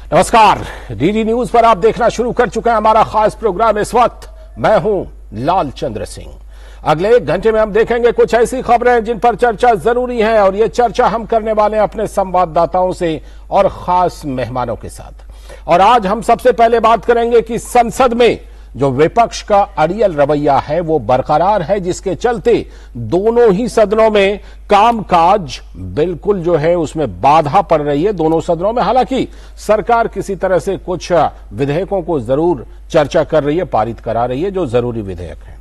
नमस्कार, DD news पर आप देखना शुरू कर चुके हैं हमारा खास प्रोग्राम। इस वक्त मैं हूं लाल चंद्र सिंह। अगले 1 घंटे में हम देखेंगे कुछ ऐसी खबरें जिन पर चर्चा जरूरी है, और ये चर्चा हम करने वाले हैं अपने संवाददाताओं से और खास मेहमानों के साथ। और आज हम सबसे पहले बात करेंगे कि संसद में जो विपक्ष का अड़ियल रवैया है वो बरकरार है, जिसके चलते दोनों ही सदनों में कामकाज बिल्कुल जो है उसमें बाधा पड़ रही है दोनों सदनों में। हालांकि सरकार किसी तरह से कुछ विधेयकों को जरूर चर्चा कर रही है, पारित करा रही है जो जरूरी विधेयक है।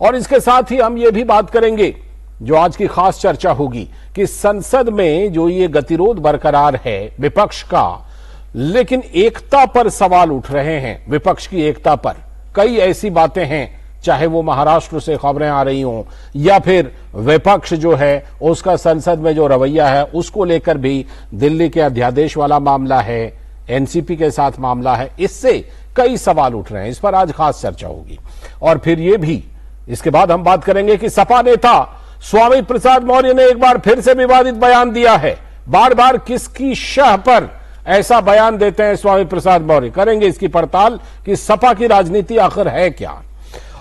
और इसके साथ ही हम ये भी बात करेंगे, जो आज की खास चर्चा होगी, कि संसद में जो ये गतिरोध बरकरार है विपक्ष का, लेकिन एकता पर सवाल उठ रहे हैं। विपक्ष की एकता पर कई ऐसी बातें हैं, चाहे वो महाराष्ट्र से खबरें आ रही हों या फिर विपक्ष जो है उसका संसद में जो रवैया है उसको लेकर भी दिल्ली के अध्यादेश वाला मामला है, एनसीपी के साथ मामला है, इससे कई सवाल उठ रहे हैं। इस पर आज खास चर्चा होगी। और फिर ये भी, इसके बाद हम बात करेंगे कि सपा नेता स्वामी प्रसाद मौर्य ने एक बार फिर से विवादित बयान दिया है। बार बार किसकी शह पर ऐसा बयान देते हैं स्वामी प्रसाद मौर्य, करेंगे इसकी पड़ताल कि सपा की राजनीति आखिर है क्या।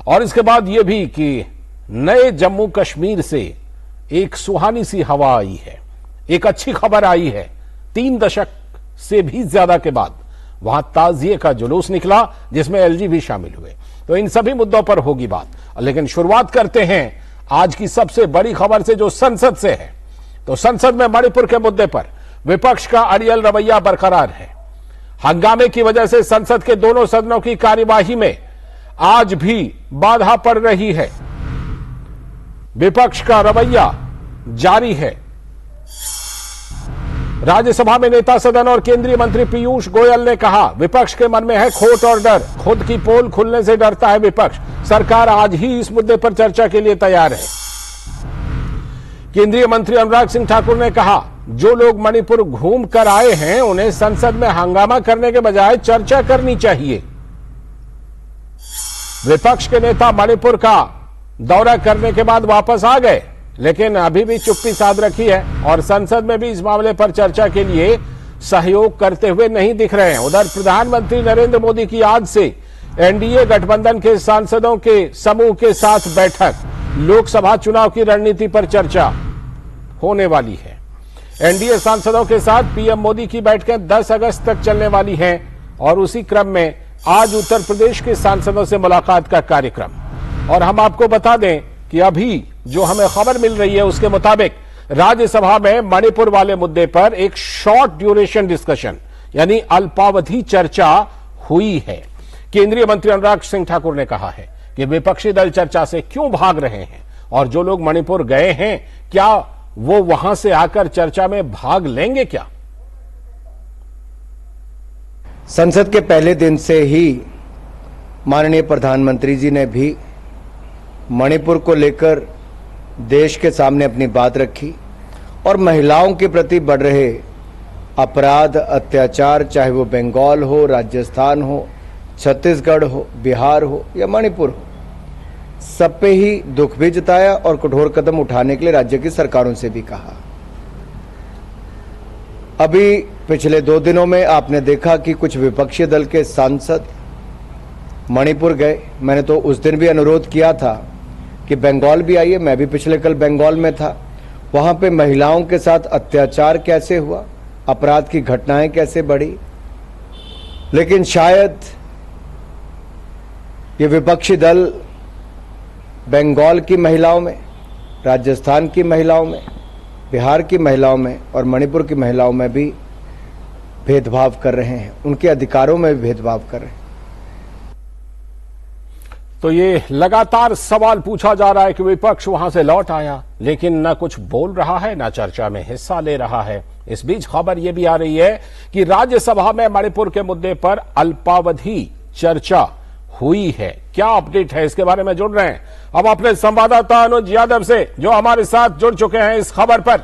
और इसके बाद यह भी कि नए जम्मू कश्मीर से एक सुहानी सी हवा आई है, एक अच्छी खबर आई है। 3 दशक से भी ज्यादा के बाद वहां ताजिए का जुलूस निकला जिसमें एलजी भी शामिल हुए। तो इन सभी मुद्दों पर होगी बात, लेकिन शुरुआत करते हैं आज की सबसे बड़ी खबर से जो संसद से है। तो संसद में मणिपुर के मुद्दे पर विपक्ष का अड़ियल रवैया बरकरार है। हंगामे की वजह से संसद के दोनों सदनों की कार्यवाही में आज भी बाधा पड़ रही है। विपक्ष का रवैया जारी है। राज्यसभा में नेता सदन और केंद्रीय मंत्री पीयूष गोयल ने कहा, विपक्ष के मन में है खोट और डर, खुद की पोल खुलने से डरता है विपक्ष। सरकार आज ही इस मुद्दे पर चर्चा के लिए तैयार है। केंद्रीय मंत्री अनुराग सिंह ठाकुर ने कहा, जो लोग मणिपुर घूम कर आए हैं उन्हें संसद में हंगामा करने के बजाय चर्चा करनी चाहिए। विपक्ष के नेता मणिपुर का दौरा करने के बाद वापस आ गए, लेकिन अभी भी चुप्पी साध रखी है और संसद में भी इस मामले पर चर्चा के लिए सहयोग करते हुए नहीं दिख रहे हैं। उधर प्रधानमंत्री नरेंद्र मोदी की आज से एनडीए गठबंधन के सांसदों के समूह के साथ बैठक, लोकसभा चुनाव की रणनीति पर चर्चा होने वाली है। एनडीए सांसदों के साथ पीएम मोदी की बैठकें 10 अगस्त तक चलने वाली हैं और उसी क्रम में आज उत्तर प्रदेश के सांसदों से मुलाकात का कार्यक्रम। और हम आपको बता दें कि अभी जो हमें खबर मिल रही है उसके मुताबिक राज्यसभा में मणिपुर वाले मुद्दे पर एक शॉर्ट ड्यूरेशन डिस्कशन यानी अल्पावधि चर्चा हुई है। केंद्रीय मंत्री अनुराग सिंह ठाकुर ने कहा है कि विपक्षी दल चर्चा से क्यों भाग रहे हैं और जो लोग मणिपुर गए हैं क्या वो वहां से आकर चर्चा में भाग लेंगे क्या। संसद के पहले दिन से ही माननीय प्रधानमंत्री जी ने भी मणिपुर को लेकर देश के सामने अपनी बात रखी और महिलाओं के प्रति बढ़ रहे अपराध, अत्याचार, चाहे वो बंगाल हो, राजस्थान हो, छत्तीसगढ़ हो, बिहार हो या मणिपुर हो, सब पे ही दुख भी जताया और कठोर कदम उठाने के लिए राज्य की सरकारों से भी कहा। अभी पिछले 2 दिनों में आपने देखा कि कुछ विपक्षी दल के सांसद मणिपुर गए। मैंने तो उस दिन भी अनुरोध किया था कि बंगाल भी आइए। मैं भी पिछले कल बंगाल में था। वहां पे महिलाओं के साथ अत्याचार कैसे हुआ, अपराध की घटनाएं कैसे बढ़ी, लेकिन शायद ये विपक्षी दल बंगाल की महिलाओं में, राजस्थान की महिलाओं में, बिहार की महिलाओं में और मणिपुर की महिलाओं में भी भेदभाव कर रहे हैं, उनके अधिकारों में भी भेदभाव कर रहे हैं। तो ये लगातार सवाल पूछा जा रहा है कि विपक्ष वहां से लौट आया लेकिन न कुछ बोल रहा है न चर्चा में हिस्सा ले रहा है। इस बीच खबर यह भी आ रही है कि राज्यसभा में मणिपुर के मुद्दे पर अल्पावधि चर्चा हुई है। क्या अपडेट है इसके बारे में जुड़ रहे हैं अब अपने संवाददाता अनुज यादव से, जो हमारे साथ जुड़ चुके हैं इस खबर पर।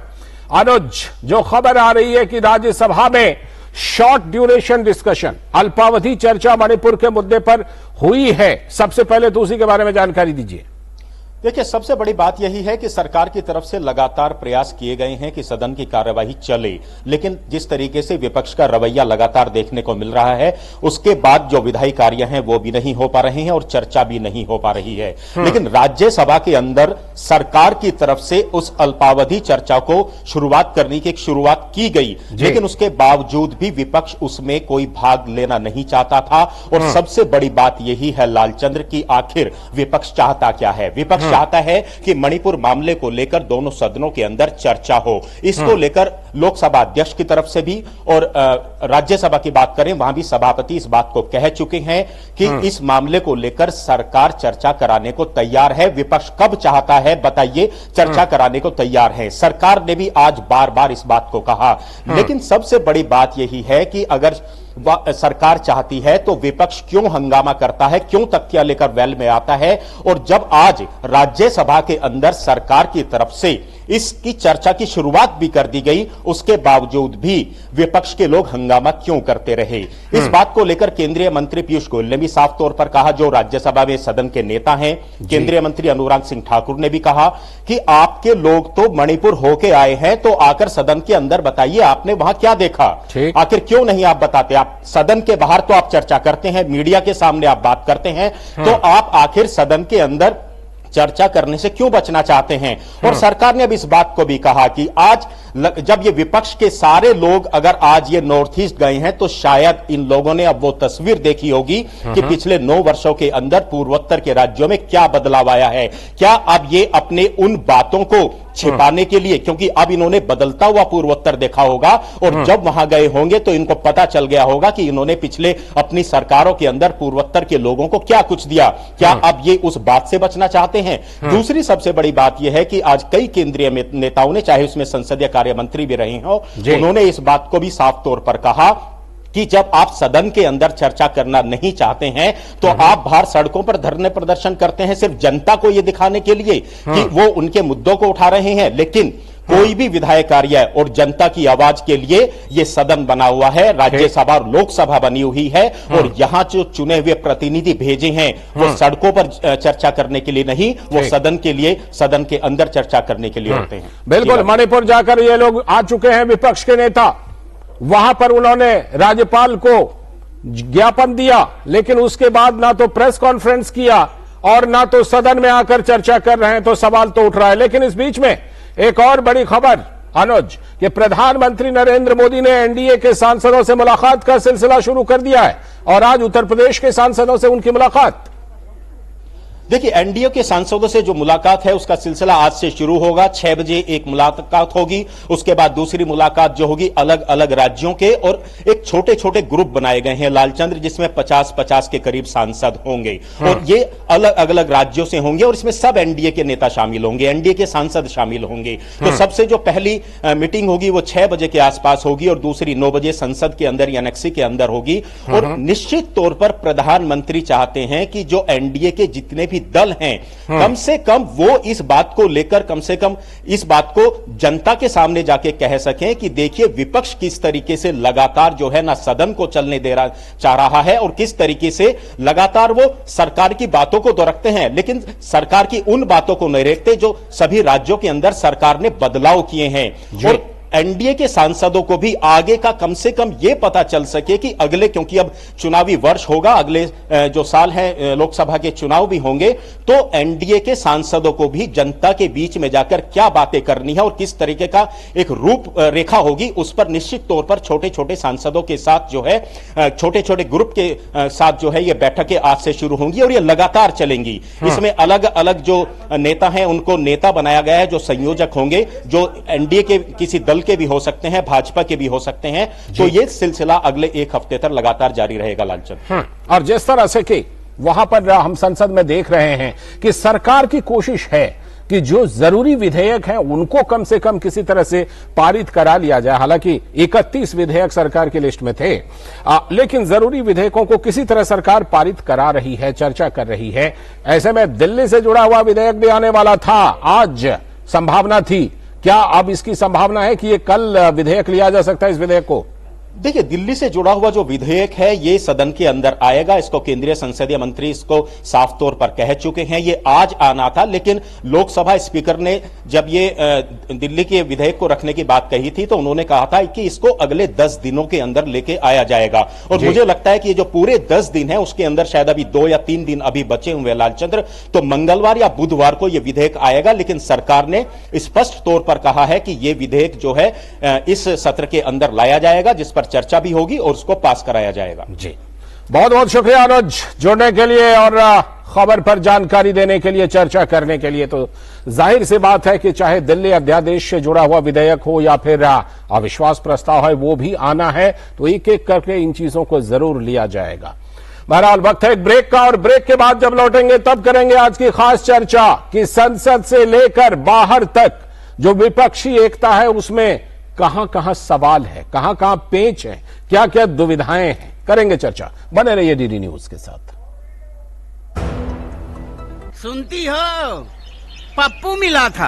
अनुज, जो खबर आ रही है कि राज्यसभा में शॉर्ट ड्यूरेशन डिस्कशन, अल्पावधि चर्चा मणिपुर के मुद्दे पर हुई है, सबसे पहले तो उसी के बारे में जानकारी दीजिए। देखिए, सबसे बड़ी बात यही है कि सरकार की तरफ से लगातार प्रयास किए गए हैं कि सदन की कार्यवाही चले, लेकिन जिस तरीके से विपक्ष का रवैया लगातार देखने को मिल रहा है, उसके बाद जो विधायी कार्य हैं वो भी नहीं हो पा रहे हैं और चर्चा भी नहीं हो पा रही है। लेकिन राज्यसभा के अंदर सरकार की तरफ से उस अल्पावधि चर्चा को शुरुआत करने की एक शुरुआत की गई, लेकिन उसके बावजूद भी विपक्ष उसमें कोई भाग लेना नहीं चाहता था। और सबसे बड़ी बात यही है लालचंद्र की आखिर विपक्ष चाहता क्या है। विपक्ष चाहता है कि मणिपुर मामले को लेकर दोनों सदनों के अंदर चर्चा हो। इसको लेकर लोकसभा अध्यक्ष की तरफ से भी और राज्यसभा की बात करें, वहां भी सभापति इस बात को कह चुके हैं कि इस मामले को लेकर सरकार चर्चा कराने को तैयार है। विपक्ष कब चाहता है बताइए, चर्चा कराने को तैयार है। सरकार ने भी आज बार बार इस बात को कहा, लेकिन सबसे बड़ी बात यही है कि अगर सरकार चाहती है तो विपक्ष क्यों हंगामा करता है, क्यों तख्तियां लेकर वेल में आता है। और जब आज राज्यसभा के अंदर सरकार की तरफ से इसकी चर्चा की शुरुआत भी कर दी गई, उसके बावजूद भी विपक्ष के लोग हंगामा क्यों करते रहे। इस बात को लेकर केंद्रीय मंत्री पीयूष गोयल ने भी साफ तौर पर कहा, जो राज्यसभा में सदन के नेता हैं। केंद्रीय मंत्री अनुराग सिंह ठाकुर ने भी कहा कि आपके लोग तो मणिपुर होके आए हैं, तो आकर सदन के अंदर बताइए आपने वहां क्या देखा, आखिर क्यों नहीं आप बताते। आप सदन के बाहर तो आप चर्चा करते हैं, मीडिया के सामने आप बात करते हैं, तो आप आखिर सदन के अंदर चर्चा करने से क्यों बचना चाहते हैं। और सरकार ने अब इस बात को भी कहा कि आज जब ये विपक्ष के सारे लोग अगर आज ये नॉर्थ ईस्ट गए हैं, तो शायद इन लोगों ने अब वो तस्वीर देखी होगी कि पिछले 9 वर्षों के अंदर पूर्वोत्तर के राज्यों में क्या बदलाव आया है। क्या अब ये अपने उन बातों को छिपाने के लिए, क्योंकि अब इन्होंने बदलता हुआ पूर्वोत्तर देखा होगा और जब वहां गए होंगे तो इनको पता चल गया होगा कि इन्होंने पिछले अपनी सरकारों के अंदर पूर्वोत्तर के लोगों को क्या कुछ दिया। क्या अब ये उस बात से बचना चाहते हैं। दूसरी सबसे बड़ी बात यह है कि आज कई केंद्रीय नेताओं ने, चाहे उसमें संसदीय कार्य मंत्री भी रहे हो, उन्होंने इस बात को भी साफ तौर पर कहा कि जब आप सदन के अंदर चर्चा करना नहीं चाहते हैं तो आप बाहर सड़कों पर धरने प्रदर्शन करते हैं सिर्फ जनता को यह दिखाने के लिए कि वो उनके मुद्दों को उठा रहे हैं। लेकिन कोई भी विधायक कार्य और जनता की आवाज के लिए यह सदन बना हुआ है, राज्यसभा और लोकसभा बनी हुई है, और यहां जो चुने हुए प्रतिनिधि भेजे हैं वो सड़कों पर चर्चा करने के लिए नहीं, वो सदन के लिए, सदन के अंदर चर्चा करने के लिए होते हैं। बिल्कुल, मणिपुर जाकर ये लोग आ चुके हैं, विपक्ष के नेता, वहां पर उन्होंने राज्यपाल को ज्ञापन दिया, लेकिन उसके बाद ना तो प्रेस कॉन्फ्रेंस किया और ना तो सदन में आकर चर्चा कर रहे हैं, तो सवाल तो उठ रहा है। लेकिन इस बीच में एक और बड़ी खबर अनुज, कि प्रधानमंत्री नरेंद्र मोदी ने एनडीए के सांसदों से मुलाकात का सिलसिला शुरू कर दिया है और आज उत्तर प्रदेश के सांसदों से उनकी मुलाकात। देखिए, एनडीए के सांसदों से जो मुलाकात है उसका सिलसिला आज से शुरू होगा। 6 बजे एक मुलाकात होगी, उसके बाद दूसरी मुलाकात जो होगी अलग अलग राज्यों के, और एक छोटे छोटे ग्रुप बनाए गए हैं लालचंद्र, जिसमें 50-50 के करीब सांसद होंगे और ये अलग अलग राज्यों से होंगे और इसमें सब एनडीए के नेता शामिल होंगे, एनडीए के सांसद शामिल होंगे। तो सबसे जो पहली मीटिंग होगी वो 6 बजे के आसपास होगी और दूसरी 9 बजे संसद के अंदर या एनेक्सी के अंदर होगी। और निश्चित तौर पर प्रधानमंत्री चाहते हैं कि जो एनडीए के जितने भी दल हैं, कम से कम वो इस बात को लेकर, कम से कम इस बात को जनता के सामने जाके कह सकें कि देखिए विपक्ष किस तरीके से लगातार जो है ना सदन को चलने दे रहा चाह रहा है और किस तरीके से लगातार वो सरकार की बातों को तो रखते हैं, लेकिन सरकार की उन बातों को नहीं रखते जो सभी राज्यों के अंदर सरकार ने बदलाव किए हैं। और एनडीए के सांसदों को भी आगे का कम से कम यह पता चल सके कि अगले, क्योंकि अब चुनावी वर्ष होगा, अगले जो साल है लोकसभा के चुनाव भी होंगे, तो एनडीए के सांसदों को भी जनता के बीच में जाकर क्या बातें करनी है और किस तरीके का एक रूप रेखा होगी, उस पर निश्चित तौर पर छोटे छोटे सांसदों के साथ जो है, छोटे छोटे ग्रुप के साथ जो है ये बैठकें आज से शुरू होंगी और ये लगातार चलेंगी। इसमें अलग अलग जो नेता हैं उनको नेता बनाया गया है, जो संयोजक होंगे, जो एनडीए के किसी दल के भी हो सकते हैं, भाजपा के भी हो सकते हैं। तो ये सिलसिला अगले 1 हफ्ते तक लगातार जारी रहेगा लालचंद। और जिस तरह से कि वहां पर हम संसद में देख रहे हैं कि सरकार की कोशिश है कि जो जरूरी विधेयक हैं उनको कम से कम किसी तरह से पारित करा लिया जाए। हालांकि 31 विधेयक सरकार की लिस्ट में थे, लेकिन जरूरी विधेयकों को किसी तरह सरकार पारित करा रही है, चर्चा कर रही है। ऐसे में दिल्ली से जुड़ा हुआ विधेयक भी आने वाला था, आज संभावना थी। क्या अब इसकी संभावना है कि ये कल विधेयक लिया जा सकता है, इस विधेयक को? देखिए, दिल्ली से जुड़ा हुआ जो विधेयक है ये सदन के अंदर आएगा, इसको केंद्रीय संसदीय मंत्री इसको साफ तौर पर कह चुके हैं। ये आज आना था, लेकिन लोकसभा स्पीकर ने जब ये दिल्ली के विधेयक को रखने की बात कही थी तो उन्होंने कहा था कि इसको अगले 10 दिनों के अंदर लेके आया जाएगा। और मुझे लगता है कि ये जो पूरे 10 दिन है उसके अंदर शायद अभी 2 या 3 दिन अभी बचे हुए लालचंद्र, तो मंगलवार या बुधवार को यह विधेयक आएगा। लेकिन सरकार ने स्पष्ट तौर पर कहा है कि यह विधेयक जो है इस सत्र के अंदर लाया जाएगा, जिस पर चर्चा भी होगी और उसको पास कराया जाएगा। जी, बहुत बहुत शुक्रिया अनुज जुड़ने के लिए और खबर पर जानकारी देने के लिए, चर्चा करने के लिए। तो जाहिर सी बात है कि चाहे दिल्ली अध्यादेश से जुड़ा हुआ विधेयक हो या फिर अविश्वास प्रस्ताव है, वो भी आना है तो एक एक करके इन चीजों को जरूर लिया जाएगा। बहरहाल वक्त है एक ब्रेक का, और ब्रेक के बाद जब लौटेंगे तब करेंगे आज की खास चर्चा कि संसद से लेकर बाहर तक जो विपक्षी एकता है उसमें कहां कहां सवाल है, कहां कहां पेच है, क्या क्या दुविधाएं हैं। करेंगे चर्चा, बने रहिए डीडी न्यूज के साथ। सुनती हो, पप्पू मिला था।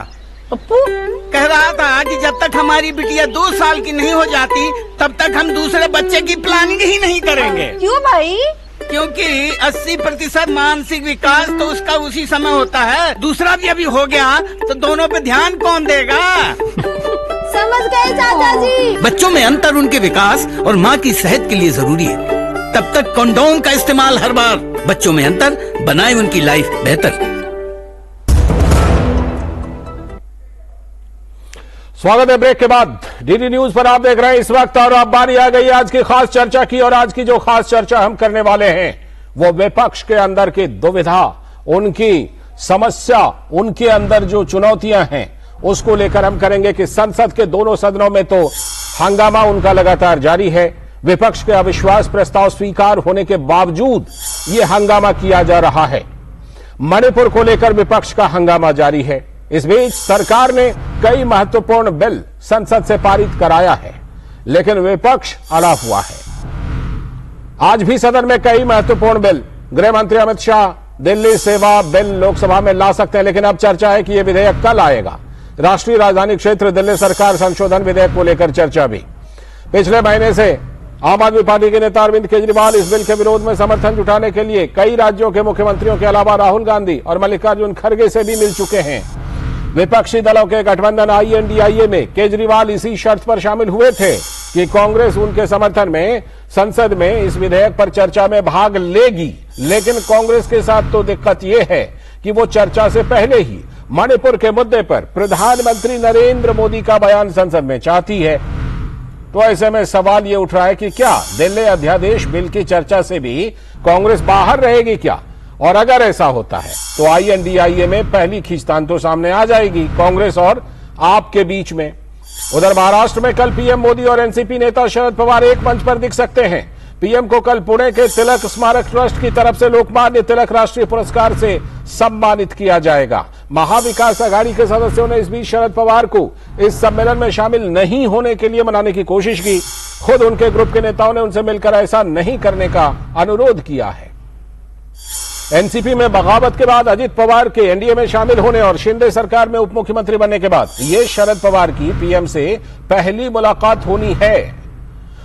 पप्पू कह रहा था कि जब तक हमारी बिटिया 2 साल की नहीं हो जाती तब तक हम दूसरे बच्चे की प्लानिंग ही नहीं करेंगे। क्यों भाई? क्योंकि 80% मानसिक विकास तो उसका उसी समय होता है, दूसरा भी अभी हो गया तो दोनों पे ध्यान कौन देगा? समझ गए चाचा जी। बच्चों में अंतर उनके विकास और माँ की सेहत के लिए जरूरी है। तब तक कंडोम का इस्तेमाल हर बार। बच्चों में अंतर बनाए उनकी लाइफ बेहतर। स्वागत है ब्रेक के बाद। डीडी न्यूज पर आप देख रहे हैं इस वक्त, और अब बारी आ गई आज की खास चर्चा की। और आज की जो खास चर्चा हम करने वाले हैं वो विपक्ष के अंदर की दुविधा, उनकी समस्या, उनके अंदर जो चुनौतियां हैं उसको लेकर हम करेंगे कि संसद के दोनों सदनों में तो हंगामा उनका लगातार जारी है। विपक्ष के अविश्वास प्रस्ताव स्वीकार होने के बावजूद यह हंगामा किया जा रहा है। मणिपुर को लेकर विपक्ष का हंगामा जारी है। इस बीच सरकार ने कई महत्वपूर्ण बिल संसद से पारित कराया है, लेकिन विपक्ष अड़ा हुआ है। आज भी सदन में कई महत्वपूर्ण बिल गृह मंत्री अमित शाह दिल्ली सेवा बिल लोकसभा में ला सकते हैं, लेकिन अब चर्चा है कि यह विधेयक कल आएगा। राष्ट्रीय राजधानी क्षेत्र दिल्ली सरकार संशोधन विधेयक को लेकर चर्चा भी। पिछले महीने से आम आदमी पार्टी के नेता अरविंद केजरीवाल इस बिल के विरोध में समर्थन जुटाने के लिए कई राज्यों के मुख्यमंत्रियों के अलावा राहुल गांधी और मल्लिकार्जुन खड़गे से भी मिल चुके हैं। विपक्षी दलों के गठबंधन INDIA में केजरीवाल इसी शर्त पर शामिल हुए थे कि कांग्रेस उनके समर्थन में संसद में इस विधेयक पर चर्चा में भाग लेगी। लेकिन कांग्रेस के साथ तो दिक्कत यह है कि वो चर्चा से पहले ही मणिपुर के मुद्दे पर प्रधानमंत्री नरेंद्र मोदी का बयान संसद में चाहती है। तो ऐसे में सवाल ये उठ रहा है कि क्या दिल्ली अध्यादेश बिल की चर्चा से भी कांग्रेस बाहर रहेगी क्या? और अगर ऐसा होता है तो INDIA में पहली खींचतान तो सामने आ जाएगी कांग्रेस और आप के बीच में। उधर महाराष्ट्र में कल पीएम मोदी और एनसीपी नेता शरद पवार एक मंच पर दिख सकते हैं। पीएम को कल पुणे के तिलक स्मारक ट्रस्ट की तरफ से लोकमान्य तिलक राष्ट्रीय पुरस्कार से सम्मानित किया जाएगा। महाविकास अघाड़ी के सदस्यों ने इस बीच शरद पवार को इस सम्मेलन में शामिल नहीं होने के लिए मनाने की कोशिश की। खुद उनके ग्रुप के नेताओं ने उनसे मिलकर ऐसा नहीं करने का अनुरोध किया है। एनसीपी में बगावत के बाद अजित पवार के एनडीए में शामिल होने और शिंदे सरकार में उप मुख्यमंत्री बनने के बाद ये शरद पवार की पीएम से पहली मुलाकात होनी है।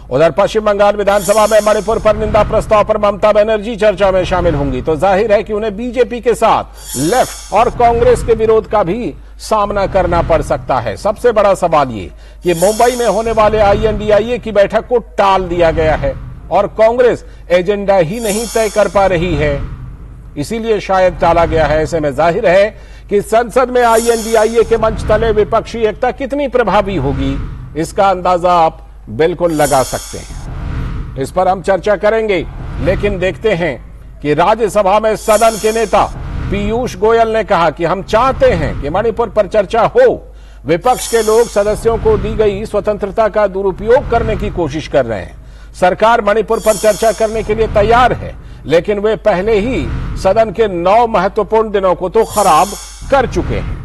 उधर पश्चिम बंगाल विधानसभा में मणिपुर पर निंदा प्रस्ताव पर ममता बनर्जी चर्चा में शामिल होंगी, तो जाहिर है कि उन्हें बीजेपी के साथ लेफ्ट और कांग्रेस के विरोध का भी सामना करना पड़ सकता है। सबसे बड़ा सवाल ये कि मुंबई में होने वाले INDIA की बैठक को टाल दिया गया है और कांग्रेस एजेंडा ही नहीं तय कर पा रही है, इसीलिए शायद टाला गया है। ऐसे में जाहिर है कि संसद में INDIA के मंच तले विपक्षी एकता कितनी प्रभावी होगी, इसका अंदाजा आप बिल्कुल लगा सकते हैं। इस पर हम चर्चा करेंगे, लेकिन देखते हैं कि राज्यसभा में सदन के नेता पीयूष गोयल ने कहा कि हम चाहते हैं कि मणिपुर पर चर्चा हो। विपक्ष के लोग सदस्यों को दी गई स्वतंत्रता का दुरुपयोग करने की कोशिश कर रहे हैं। सरकार मणिपुर पर चर्चा करने के लिए तैयार है, लेकिन वे पहले ही सदन के 9 महत्वपूर्ण दिनों को तो खराब कर चुके हैं।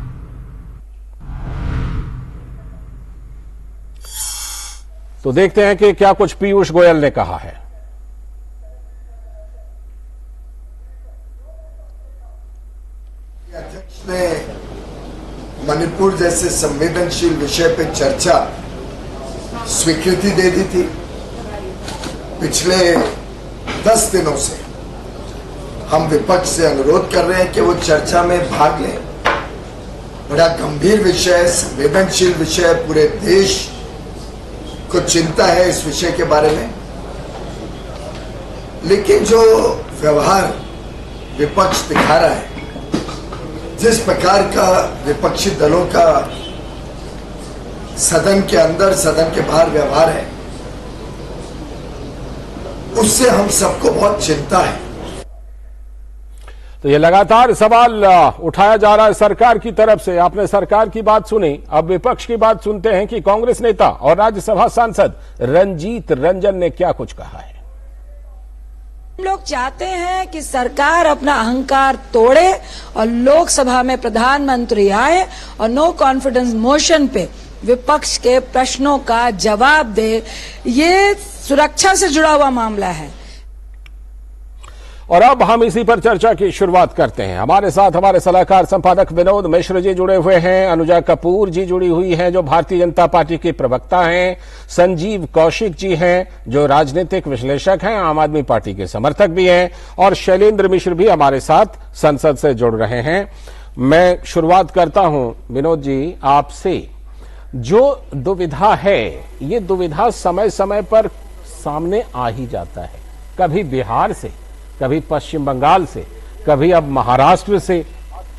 तो देखते हैं कि क्या कुछ पीयूष गोयल ने कहा है। अध्यक्ष ने मणिपुर जैसे संवेदनशील विषय पे चर्चा स्वीकृति दे दी थी पिछले 10 दिनों से हम विपक्ष से अनुरोध कर रहे हैं कि वो चर्चा में भाग लें। बड़ा गंभीर विषय, संवेदनशील विषय, पूरे देश को चिंता है इस विषय के बारे में। लेकिन जो व्यवहार विपक्ष दिखा रहा है, जिस प्रकार का विपक्षी दलों का सदन के अंदर सदन के बाहर व्यवहार है, उससे हम सबको बहुत चिंता है। तो ये लगातार सवाल उठाया जा रहा है सरकार की तरफ से। आपने सरकार की बात सुनी, अब विपक्ष की बात सुनते हैं कि कांग्रेस नेता और राज्यसभा सांसद रंजीत रंजन ने क्या कुछ कहा है। हम लोग चाहते हैं कि सरकार अपना अहंकार तोड़े और लोकसभा में प्रधानमंत्री आए और नो कॉन्फिडेंस मोशन पे विपक्ष के प्रश्नों का जवाब दे। ये सुरक्षा से जुड़ा हुआ मामला है। और अब हम इसी पर चर्चा की शुरुआत करते हैं। हमारे साथ हमारे सलाहकार संपादक विनोद मिश्र जी जुड़े हुए हैं, अनुजा कपूर जी जुड़ी हुई हैं जो भारतीय जनता पार्टी की प्रवक्ता हैं, संजीव कौशिक जी हैं जो राजनीतिक विश्लेषक हैं, आम आदमी पार्टी के समर्थक भी हैं, और शैलेंद्र मिश्र भी हमारे साथ संसद से जुड़ रहे हैं। मैं शुरुआत करता हूं विनोद जी आपसे। जो दुविधा है, ये दुविधा समय समय पर सामने आ ही जाता है, कभी बिहार से, कभी पश्चिम बंगाल से, कभी अब महाराष्ट्र से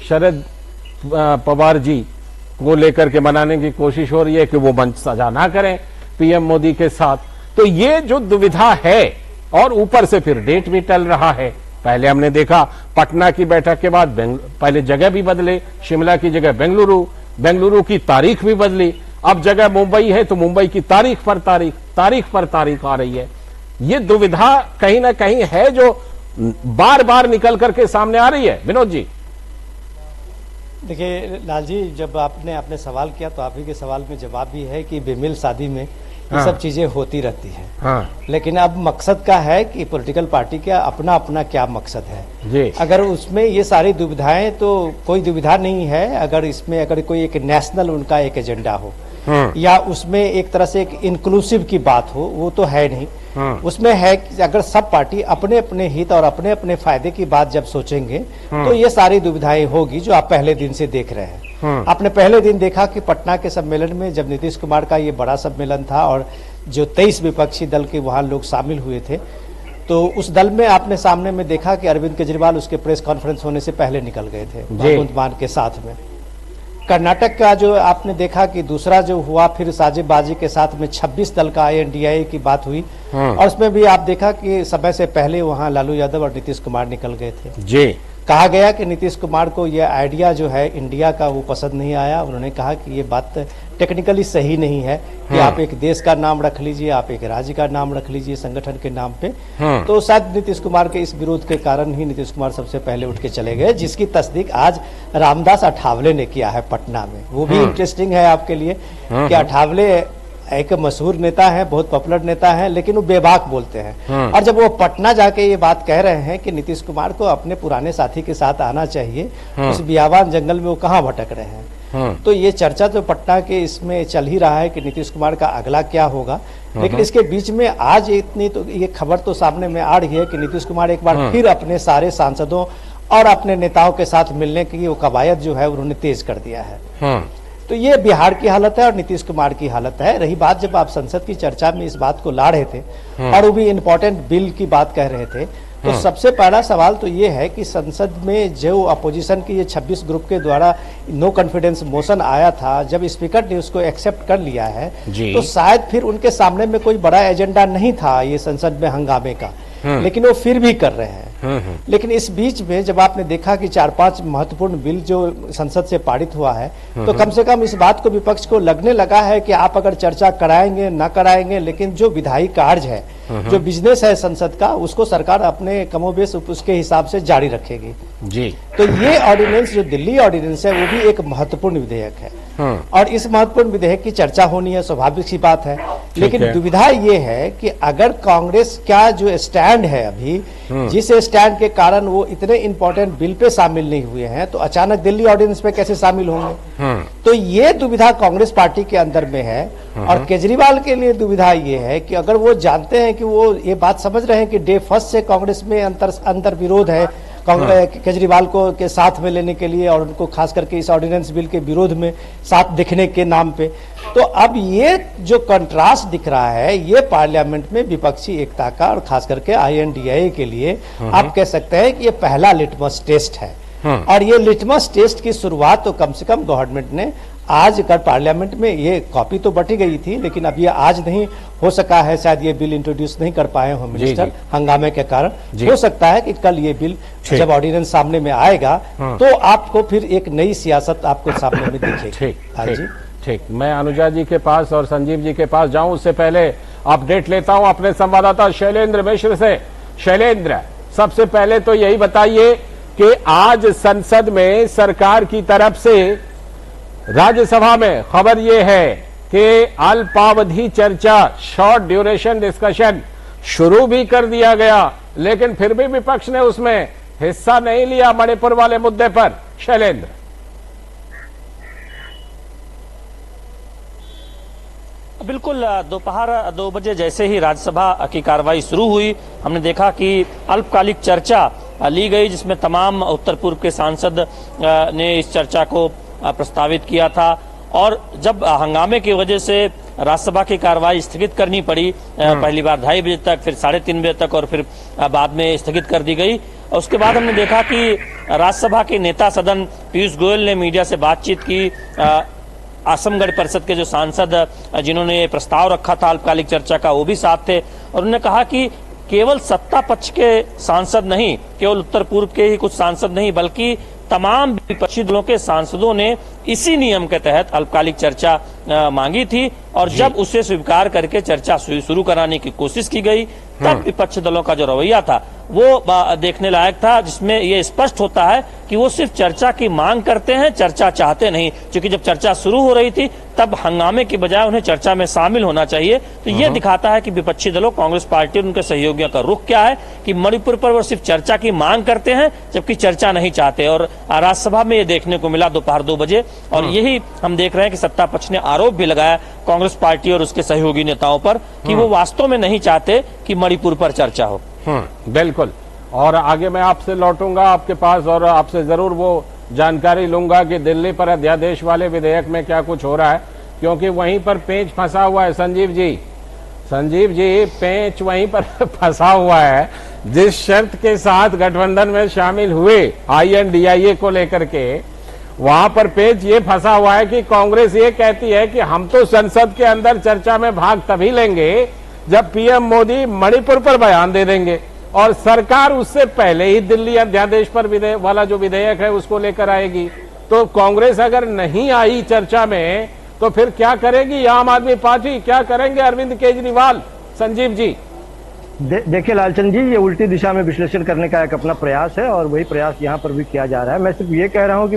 शरद पवार जी को लेकर के मनाने की कोशिश हो रही है कि वो मंच साझा ना करें पीएम मोदी के साथ। तो ये जो दुविधा है, और ऊपर से फिर डेट भी टल रहा है। पहले हमने देखा पटना की बैठक के बाद पहले जगह भी बदले, शिमला की जगह बेंगलुरु की तारीख भी बदली, अब जगह मुंबई है तो मुंबई की तारीख पर तारीख आ रही है। ये दुविधा कहीं ना कहीं है जो बार बार निकल करके सामने आ रही है। विनोद जी देखिए लाल जी, जब आपने सवाल किया तो आप ही के सवाल में जवाब भी है कि बेमिल शादी में ये सब चीजें होती रहती हैं। हाँ। लेकिन अब मकसद का है कि पॉलिटिकल पार्टी का अपना अपना क्या मकसद है जी। अगर उसमें ये सारी दुविधाएं, तो कोई दुविधा नहीं है अगर इसमें अगर कोई एक नेशनल उनका एक एजेंडा हो या उसमें एक तरह से एक इंक्लूसिव की बात हो, वो तो है नहीं। उसमें है कि अगर सब पार्टी अपने अपने हित और अपने अपने फायदे की बात जब सोचेंगे तो ये सारी दुविधाएं होगी जो आप पहले दिन से देख रहे हैं। आपने पहले दिन देखा कि पटना के सम्मेलन में जब नीतीश कुमार का ये बड़ा सम्मेलन था और जो 23 विपक्षी दल के वहां लोग शामिल हुए थे, तो उस दल में आपने सामने में देखा कि अरविंद केजरीवाल उसके प्रेस कॉन्फ्रेंस होने से पहले निकल गए थे भगवंत मान के साथ में। कर्नाटक का जो आपने देखा कि दूसरा जो हुआ, फिर साजेबाजी के साथ में 26 दल का INDIA की बात हुई, और उसमें भी आप देखा कि समय से पहले वहां लालू यादव और नीतीश कुमार निकल गए थे जी। कहा गया कि नीतीश कुमार को यह आइडिया जो है इंडिया का वो पसंद नहीं आया। उन्होंने कहा कि ये बात टेक्निकली सही नहीं है कि आप एक देश का नाम रख लीजिए, आप एक राज्य का नाम रख लीजिए संगठन के नाम पे। तो शायद नीतीश कुमार के इस विरोध के कारण ही नीतीश कुमार सबसे पहले उठ के चले गए, जिसकी तस्दीक आज रामदास अठावले ने किया है पटना में। वो भी इंटरेस्टिंग है आपके लिए कि अठावले एक मशहूर नेता है, बहुत पॉपुलर नेता है, लेकिन वो बेबाक बोलते हैं। और जब वो पटना जाके ये बात कह रहे हैं कि नीतीश कुमार को अपने पुराने साथी के साथ आना चाहिए, उस बियावान जंगल में वो कहाँ भटक रहे हैं। तो ये चर्चा तो पटना के इसमें चल ही रहा है कि नीतीश कुमार का अगला क्या होगा। लेकिन इसके बीच में आज इतनी तो ये खबर तो सामने में आ रही है कि नीतीश कुमार एक बार फिर अपने सारे सांसदों और अपने नेताओं के साथ मिलने की वो कवायद जो है उन्होंने तेज कर दिया है। तो ये बिहार की हालत है और नीतीश कुमार की हालत है। रही बात जब आप संसद की चर्चा में इस बात को ला रहे थे और वो भी इम्पोर्टेंट बिल की बात कह रहे थे, तो सबसे पहला सवाल तो ये है कि संसद में जो अपोजिशन की ये 26 ग्रुप के द्वारा नो कॉन्फिडेंस मोशन आया था, जब स्पीकर ने उसको एक्सेप्ट कर लिया है तो शायद फिर उनके सामने में कोई बड़ा एजेंडा नहीं था ये संसद में हंगामे का, लेकिन वो फिर भी कर रहे हैं। लेकिन इस बीच में जब आपने देखा कि 4-5 महत्वपूर्ण बिल जो संसद से पारित हुआ है, तो कम से कम इस बात को विपक्ष को लगने लगा है कि आप अगर चर्चा कराएंगे ना कराएंगे, लेकिन जो विधायी कार्य है, जो बिजनेस है संसद का, उसको सरकार अपने कमोबेश उसके हिसाब से जारी रखेगी जी। तो ये ऑर्डिनेंस जो दिल्ली ऑर्डिनेंस है वो भी एक महत्वपूर्ण विधेयक है और इस महत्वपूर्ण विधेयक की चर्चा होनी है, स्वाभाविक सी बात है। लेकिन दुविधा ये है कि अगर कांग्रेस का जो स्टैंड है अभी, जिस स्टैंड के कारण वो इतने इंपॉर्टेंट बिल पे शामिल नहीं हुए हैं, तो अचानक दिल्ली ऑर्डिनेंस पे कैसे शामिल होंगे। तो ये दुविधा कांग्रेस पार्टी के अंदर में है। और केजरीवाल के लिए दुविधा ये है कि अगर वो जानते हैं कि वो ये बात समझ रहे हैं कि डे फर्स्ट से कांग्रेस में अंतर विरोध है केजरीवाल को के साथ में लेने के लिए, और उनको खास करके इस ऑर्डिनेंस बिल के विरोध में साथ दिखने के नाम पे, तो अब ये जो कंट्रास्ट दिख रहा है ये पार्लियामेंट में विपक्षी एकता का और खास करके INDIA के लिए आप कह सकते हैं कि ये पहला लिटमस टेस्ट है। और ये लिटमस टेस्ट की शुरुआत तो कम से कम गवर्नमेंट ने आज कर पार्लियामेंट में, ये कॉपी तो बटी गई थी लेकिन अब ये आज नहीं हो सका है, शायद ये बिल इंट्रोड्यूस नहीं कर पाए होम मिनिस्टर हंगामे के कारण। हो सकता है कि कल ये बिल जब ऑर्डिनेंस सामने में आएगा तो आपको फिर एक नई सियासत आपको सामने में दिखेगी। ठीक, मैं अनुजा जी के पास और संजीव जी के पास जाऊं उससे पहले अपडेट लेता हूं अपने संवाददाता शैलेंद्र मिश्र से। शैलेंद्र, सबसे पहले तो यही बताइए कि आज संसद में सरकार की तरफ से राज्यसभा में खबर यह है कि अल्पावधि चर्चा, शॉर्ट ड्यूरेशन डिस्कशन शुरू भी कर दिया गया, लेकिन फिर भी विपक्ष ने उसमें हिस्सा नहीं लिया मणिपुर वाले मुद्दे पर। शैलेंद्र, बिल्कुल, दोपहर 2 बजे जैसे ही राज्यसभा की कार्रवाई शुरू हुई, हमने देखा कि अल्पकालिक चर्चा ली गई जिसमें तमाम उत्तर पूर्व के सांसद ने इस चर्चा को प्रस्तावित किया था। और जब हंगामे की वजह से राज्यसभा की कार्रवाई स्थगित करनी पड़ी, पहली बार 2:30 बजे तक, फिर 3:30 बजे तक और फिर बाद में स्थगित कर दी गई। उसके बाद हमने देखा कि राज्यसभा के नेता सदन पीयूष गोयल ने मीडिया से बातचीत की। आजमगढ़ परिषद के जो सांसद जिन्होंने ये प्रस्ताव रखा था अल्पकालिक चर्चा का, वो भी साथ थे और उन्होंने कहा कि केवल सत्ता पक्ष के सांसद नहीं, केवल उत्तर पूर्व के ही कुछ सांसद नहीं, बल्कि तमाम विपक्षी दलों के सांसदों ने इसी नियम के तहत अल्पकालिक चर्चा मांगी थी। और जब उसे स्वीकार करके चर्चा शुरू कराने की कोशिश की गई, तब विपक्षी दलों का जो रवैया था वो देखने लायक था, जिसमें ये स्पष्ट होता है कि वो सिर्फ चर्चा की मांग करते हैं, चर्चा चाहते नहीं। क्योंकि जब चर्चा शुरू हो रही थी तब हंगामे की बजाय उन्हें चर्चा में शामिल होना चाहिए। तो ये दिखाता है कि विपक्षी दलों, कांग्रेस पार्टी और उनके सहयोगियों का रुख क्या है कि मणिपुर पर वो सिर्फ चर्चा की मांग करते हैं जबकि चर्चा नहीं चाहते। और राज्यसभा में ये देखने को मिला दोपहर 2 बजे। और यही हम देख रहे हैं कि सत्ता पक्ष ने आरोप भी लगाया कांग्रेस पार्टी और उसके सहयोगी नेताओं पर कि वो वास्तव में नहीं चाहते कि मणिपुर पर चर्चा हो। बिल्कुल। और आगे मैं आपसे लौटूंगा आपके पास और आपसे जरूर वो जानकारी लूंगा कि दिल्ली पर अध्यादेश वाले विधेयक में क्या कुछ हो रहा है, क्योंकि वहीं पर पेंच फंसा हुआ है। संजीव जी, पेंच वहीं पर फंसा हुआ है। जिस शर्त के साथ गठबंधन में शामिल हुए INDIA को लेकर के, वहां पर पेंच ये फंसा हुआ है कि कांग्रेस ये कहती है कि हम तो संसद के अंदर चर्चा में भाग तभी लेंगे जब PM मोदी मणिपुर पर बयान दे देंगे, और सरकार उससे पहले ही दिल्ली अध्यादेश पर वाला जो विधेयक है उसको लेकर आएगी। तो कांग्रेस अगर नहीं आई चर्चा में तो फिर क्या करेगी आम आदमी पार्टी, क्या करेंगे अरविंद केजरीवाल? संजीव जी, देखिए लालचंद जी, ये उल्टी दिशा में विश्लेषण करने का एक अपना प्रयास है और वही प्रयास यहाँ पर भी किया जा रहा है। मैं सिर्फ ये कह रहा हूँ कि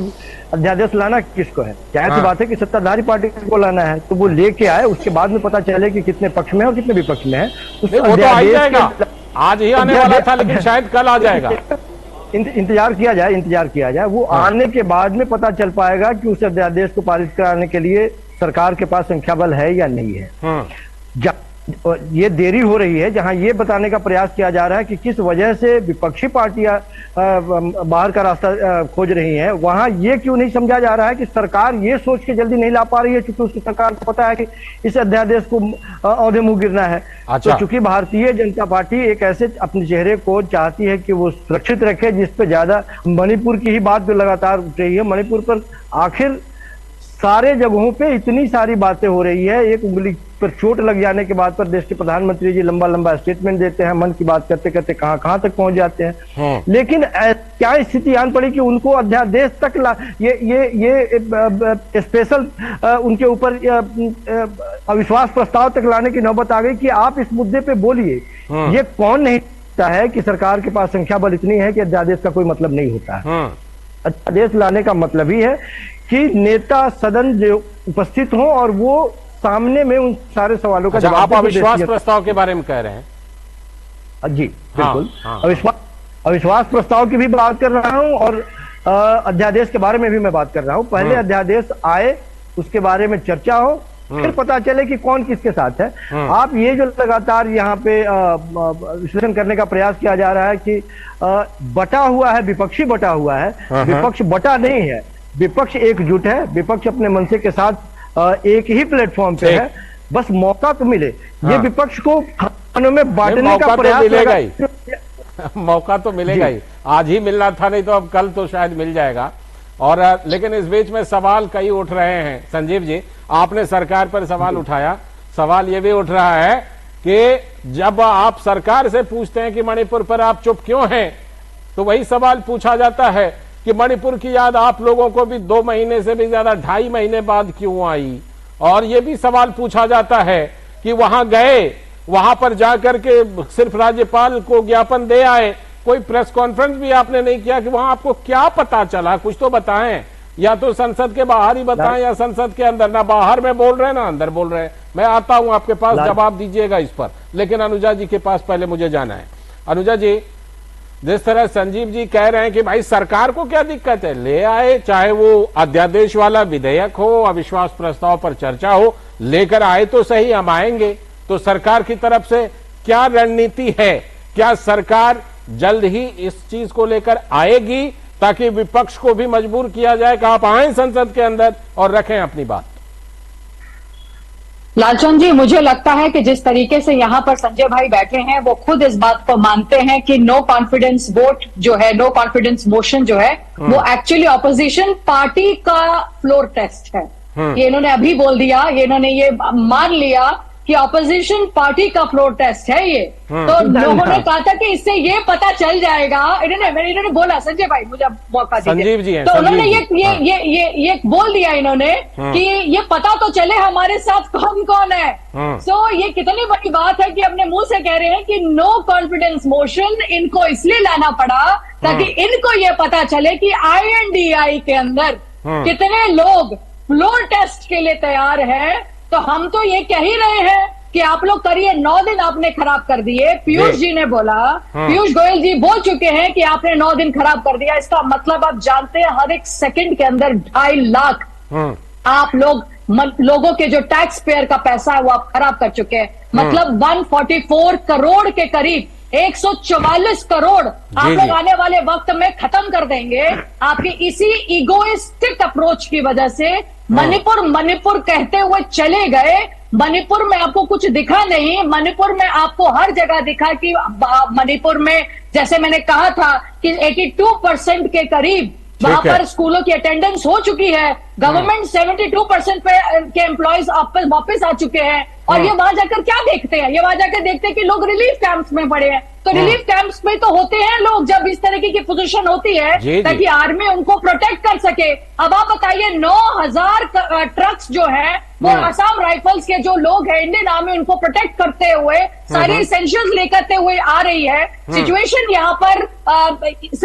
अध्यादेश लाना किसको है, क्या ऐसी बात है कि सत्ताधारी पार्टी को लाना है तो वो लेके आए, उसके बाद में पता चले कि कितने पक्ष में है और कितने विपक्ष में है। वो तो आ जाएगा, आज ही आने वाला था लेकिन शायद कल आ जाएगा। इंतजार किया जाए, वो आने के बाद में पता चल पाएगा कि उस अध्यादेश को पारित कराने के लिए सरकार के पास संख्या बल है या नहीं है। ये देरी हो रही है, जहां ये बताने का प्रयास किया जा रहा है कि किस वजह से विपक्षी पार्टियां बाहर का रास्ता खोज रही हैं, वहां ये क्यों नहीं समझा जा रहा है कि सरकार ये सोच के जल्दी नहीं ला पा रही है क्योंकि उसकी सरकार को पता है कि इस अध्यादेश को औंधे मुंह गिरना है। अच्छा। तो चूंकि भारतीय जनता पार्टी एक ऐसे अपने चेहरे को चाहती है कि वो सुरक्षित रखे जिसपे ज्यादा मणिपुर की ही बात जो लगातार उठ रही है। मणिपुर पर आखिर सारे जगहों पे इतनी सारी बातें हो रही है, एक उंगली पर चोट लग जाने के बाद पर देश के प्रधानमंत्री जी लंबा स्टेटमेंट देते हैं, मन की बात करते करते कहां तक पहुंच जाते हैं। लेकिन क्या स्थिति आन पड़ी कि उनको अध्यादेश तक ये स्पेशल उनके ऊपर अविश्वास प्रस्ताव तक लाने की नौबत आ गई कि आप इस मुद्दे पे बोलिए। ये कौन नहीं चाहता है कि सरकार के पास संख्या बल इतनी है कि अध्यादेश का कोई मतलब नहीं होता है। अध्यादेश लाने का मतलब ही है कि नेता सदन जो उपस्थित हो और वो सामने में उन सारे सवालों का जवाब। आप अविश्वास प्रस्ताव के बारे में कह रहे हैं? जी बिल्कुल। अविश्वास प्रस्ताव की भी बात कर रहा हूं और अध्यादेश के बारे में भी मैं बात कर रहा हूं। पहले अध्यादेश आए उसके बारे में चर्चा हो, फिर पता चले कि कौन किसके साथ है। आप ये जो लगातार यहाँ पे विश्लेषण करने का प्रयास किया जा रहा है कि बटा हुआ है, विपक्षी बटा हुआ है, विपक्ष बटा नहीं है, विपक्ष एकजुट है, विपक्ष अपने मनसे के साथ एक ही प्लेटफॉर्म पे है, बस मौका तो मिले। ये विपक्ष को खानों में बांटने का प्रयास मिलेगा ही, मौका तो मिलेगा ही, आज ही मिलना था, नहीं तो अब कल तो शायद मिल जाएगा। और लेकिन इस बीच में सवाल कई उठ रहे हैं। संजीव जी, आपने सरकार पर सवाल उठाया, सवाल ये भी उठ रहा है कि जब आप सरकार से पूछते हैं कि मणिपुर पर आप चुप क्यों हैं, तो वही सवाल पूछा जाता है कि मणिपुर की याद आप लोगों को भी 2 महीने से भी ज्यादा 2.5 महीने बाद क्यों आई। और ये भी सवाल पूछा जाता है कि वहां गए, वहां पर जाकर के सिर्फ राज्यपाल को ज्ञापन दे आए, कोई प्रेस कॉन्फ्रेंस भी आपने नहीं किया कि वहां आपको क्या पता चला, कुछ तो बताएं, या तो संसद के बाहर ही बताएं या संसद के अंदर। ना बाहर में बोल रहे हैं ना अंदर बोल रहे हैं। मैं आता हूं आपके पास, जवाब दीजिएगा इस पर, लेकिन अनुजा जी के पास पहले मुझे जाना है। अनुजा जी, जिस तरह संजीव जी कह रहे हैं कि भाई सरकार को क्या दिक्कत है, ले आए, चाहे वो अध्यादेश वाला विधेयक हो, अविश्वास प्रस्ताव पर चर्चा हो, लेकर आए तो सही, हम आएंगे। तो सरकार की तरफ से क्या रणनीति है, क्या सरकार जल्द ही इस चीज को लेकर आएगी ताकि विपक्ष को भी मजबूर किया जाए कि आप आए संसद के अंदर और रखें अपनी बात? लालचंद जी, मुझे लगता है कि जिस तरीके से यहाँ पर संजय भाई बैठे हैं वो खुद इस बात को मानते हैं कि नो कॉन्फिडेंस वोट जो है, नो कॉन्फिडेंस मोशन जो है, वो एक्चुअली ऑपोजिशन पार्टी का फ्लोर टेस्ट है। ये इन्होंने अभी बोल दिया, ये इन्होंने ये मान लिया कि ऑपोजिशन पार्टी का फ्लोर टेस्ट है ये। तो लोगों ने कहा था कि इससे ये पता चल जाएगा, इन्होंने बोला, संजय भाई मुझे मौका दीजिए, तो उन्होंने ये बोल दिया इन्होंने कि ये पता तो चले हमारे साथ कौन कौन है। सो ये कितनी बड़ी बात है कि अपने मुंह से कह रहे हैं कि नो कॉन्फिडेंस मोशन इनको इसलिए लाना पड़ा ताकि इनको ये पता चले कि INDI के अंदर कितने लोग फ्लोर टेस्ट के लिए तैयार है। तो हम तो ये कह ही रहे हैं कि आप लोग करिए, 9 दिन आपने खराब कर दिए। पीयूष जी ने बोला, पीयूष गोयल जी बोल चुके हैं कि आपने 9 दिन खराब कर दिया। इसका मतलब आप जानते हैं हर एक सेकंड के अंदर 2.5 लाख आप लोगों के जो टैक्स पेयर का पैसा है वो आप खराब कर चुके हैं। मतलब 144 करोड़ के करीब 144 करोड़ आप लोग आने वाले वक्त में खत्म कर देंगे आपकी इसी इगोइस्टिक अप्रोच की वजह से। मणिपुर कहते हुए चले गए, मणिपुर में आपको कुछ दिखा नहीं। मणिपुर में आपको हर जगह दिखा कि मणिपुर में, जैसे मैंने कहा था कि 82% के करीब वहां पर स्कूलों की अटेंडेंस हो चुकी है। गवर्नमेंट 72% के एम्प्लॉयज वापस आ चुके हैं। और ये वहां जाकर क्या देखते हैं, ये वहां जाकर देखते हैं कि लोग रिलीफ कैंप्स में पड़े हैं। तो रिलीफ कैंप्स में तो होते हैं लोग जब इस तरह की पोजीशन होती है ताकि आर्मी उनको प्रोटेक्ट कर सके। अब आप बताइए 9000 ट्रक्स जो है वो असम राइफल्स के जो लोग हैं, इंडियन आर्मी उनको प्रोटेक्ट करते हुए सारे इसेंशियल्स लेकर हुए आ रही है। सिचुएशन यहाँ पर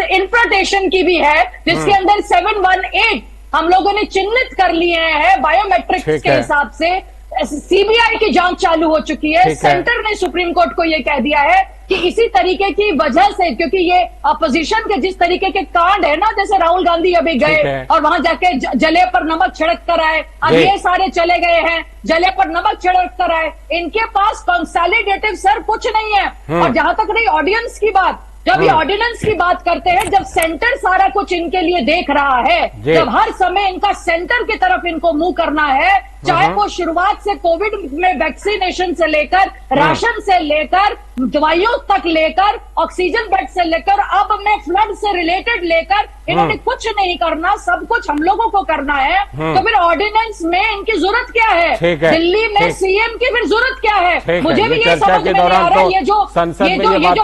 इंफ्रास्ट्रक्चर की भी है जिसके अंदर 718 हम लोगों ने चिन्हित कर लिए हैं बायोमेट्रिक्स के हिसाब से। CBI की जांच चालू हो चुकी है। सेंटर ने सुप्रीम कोर्ट को यह कह दिया है कि इसी तरीके की वजह से, क्योंकि ये अपोजिशन के जिस तरीके के कांड है ना, जैसे राहुल गांधी अभी गए और वहां जाके जले पर नमक छिड़क कर आए, अब ये सारे चले गए हैं जले पर नमक छिड़क कर आए। इनके पास कंसोलिडेटिव सर कुछ नहीं है। और जहां तक रही ऑर्डिनेंस की बात, जब ये ऑर्डिनेंस की बात करते हैं, जब सेंटर सारा कुछ इनके लिए देख रहा है, जब हर समय इनका सेंटर की तरफ इनको मुंह करना है, चाहे वो शुरुआत से कोविड में वैक्सीनेशन से लेकर, राशन से लेकर, दवाइयों तक लेकर, ऑक्सीजन बेड से लेकर, अब में फ्लड से रिलेटेड लेकर, इन्होंने कुछ नहीं करना, सब कुछ हम लोगों को करना है। तो फिर ऑर्डिनेंस में इनकी जरूरत क्या है? दिल्ली में सीएम की फिर जरूरत क्या है? मुझे भी ये समझ में नहीं आ रहा। ये जो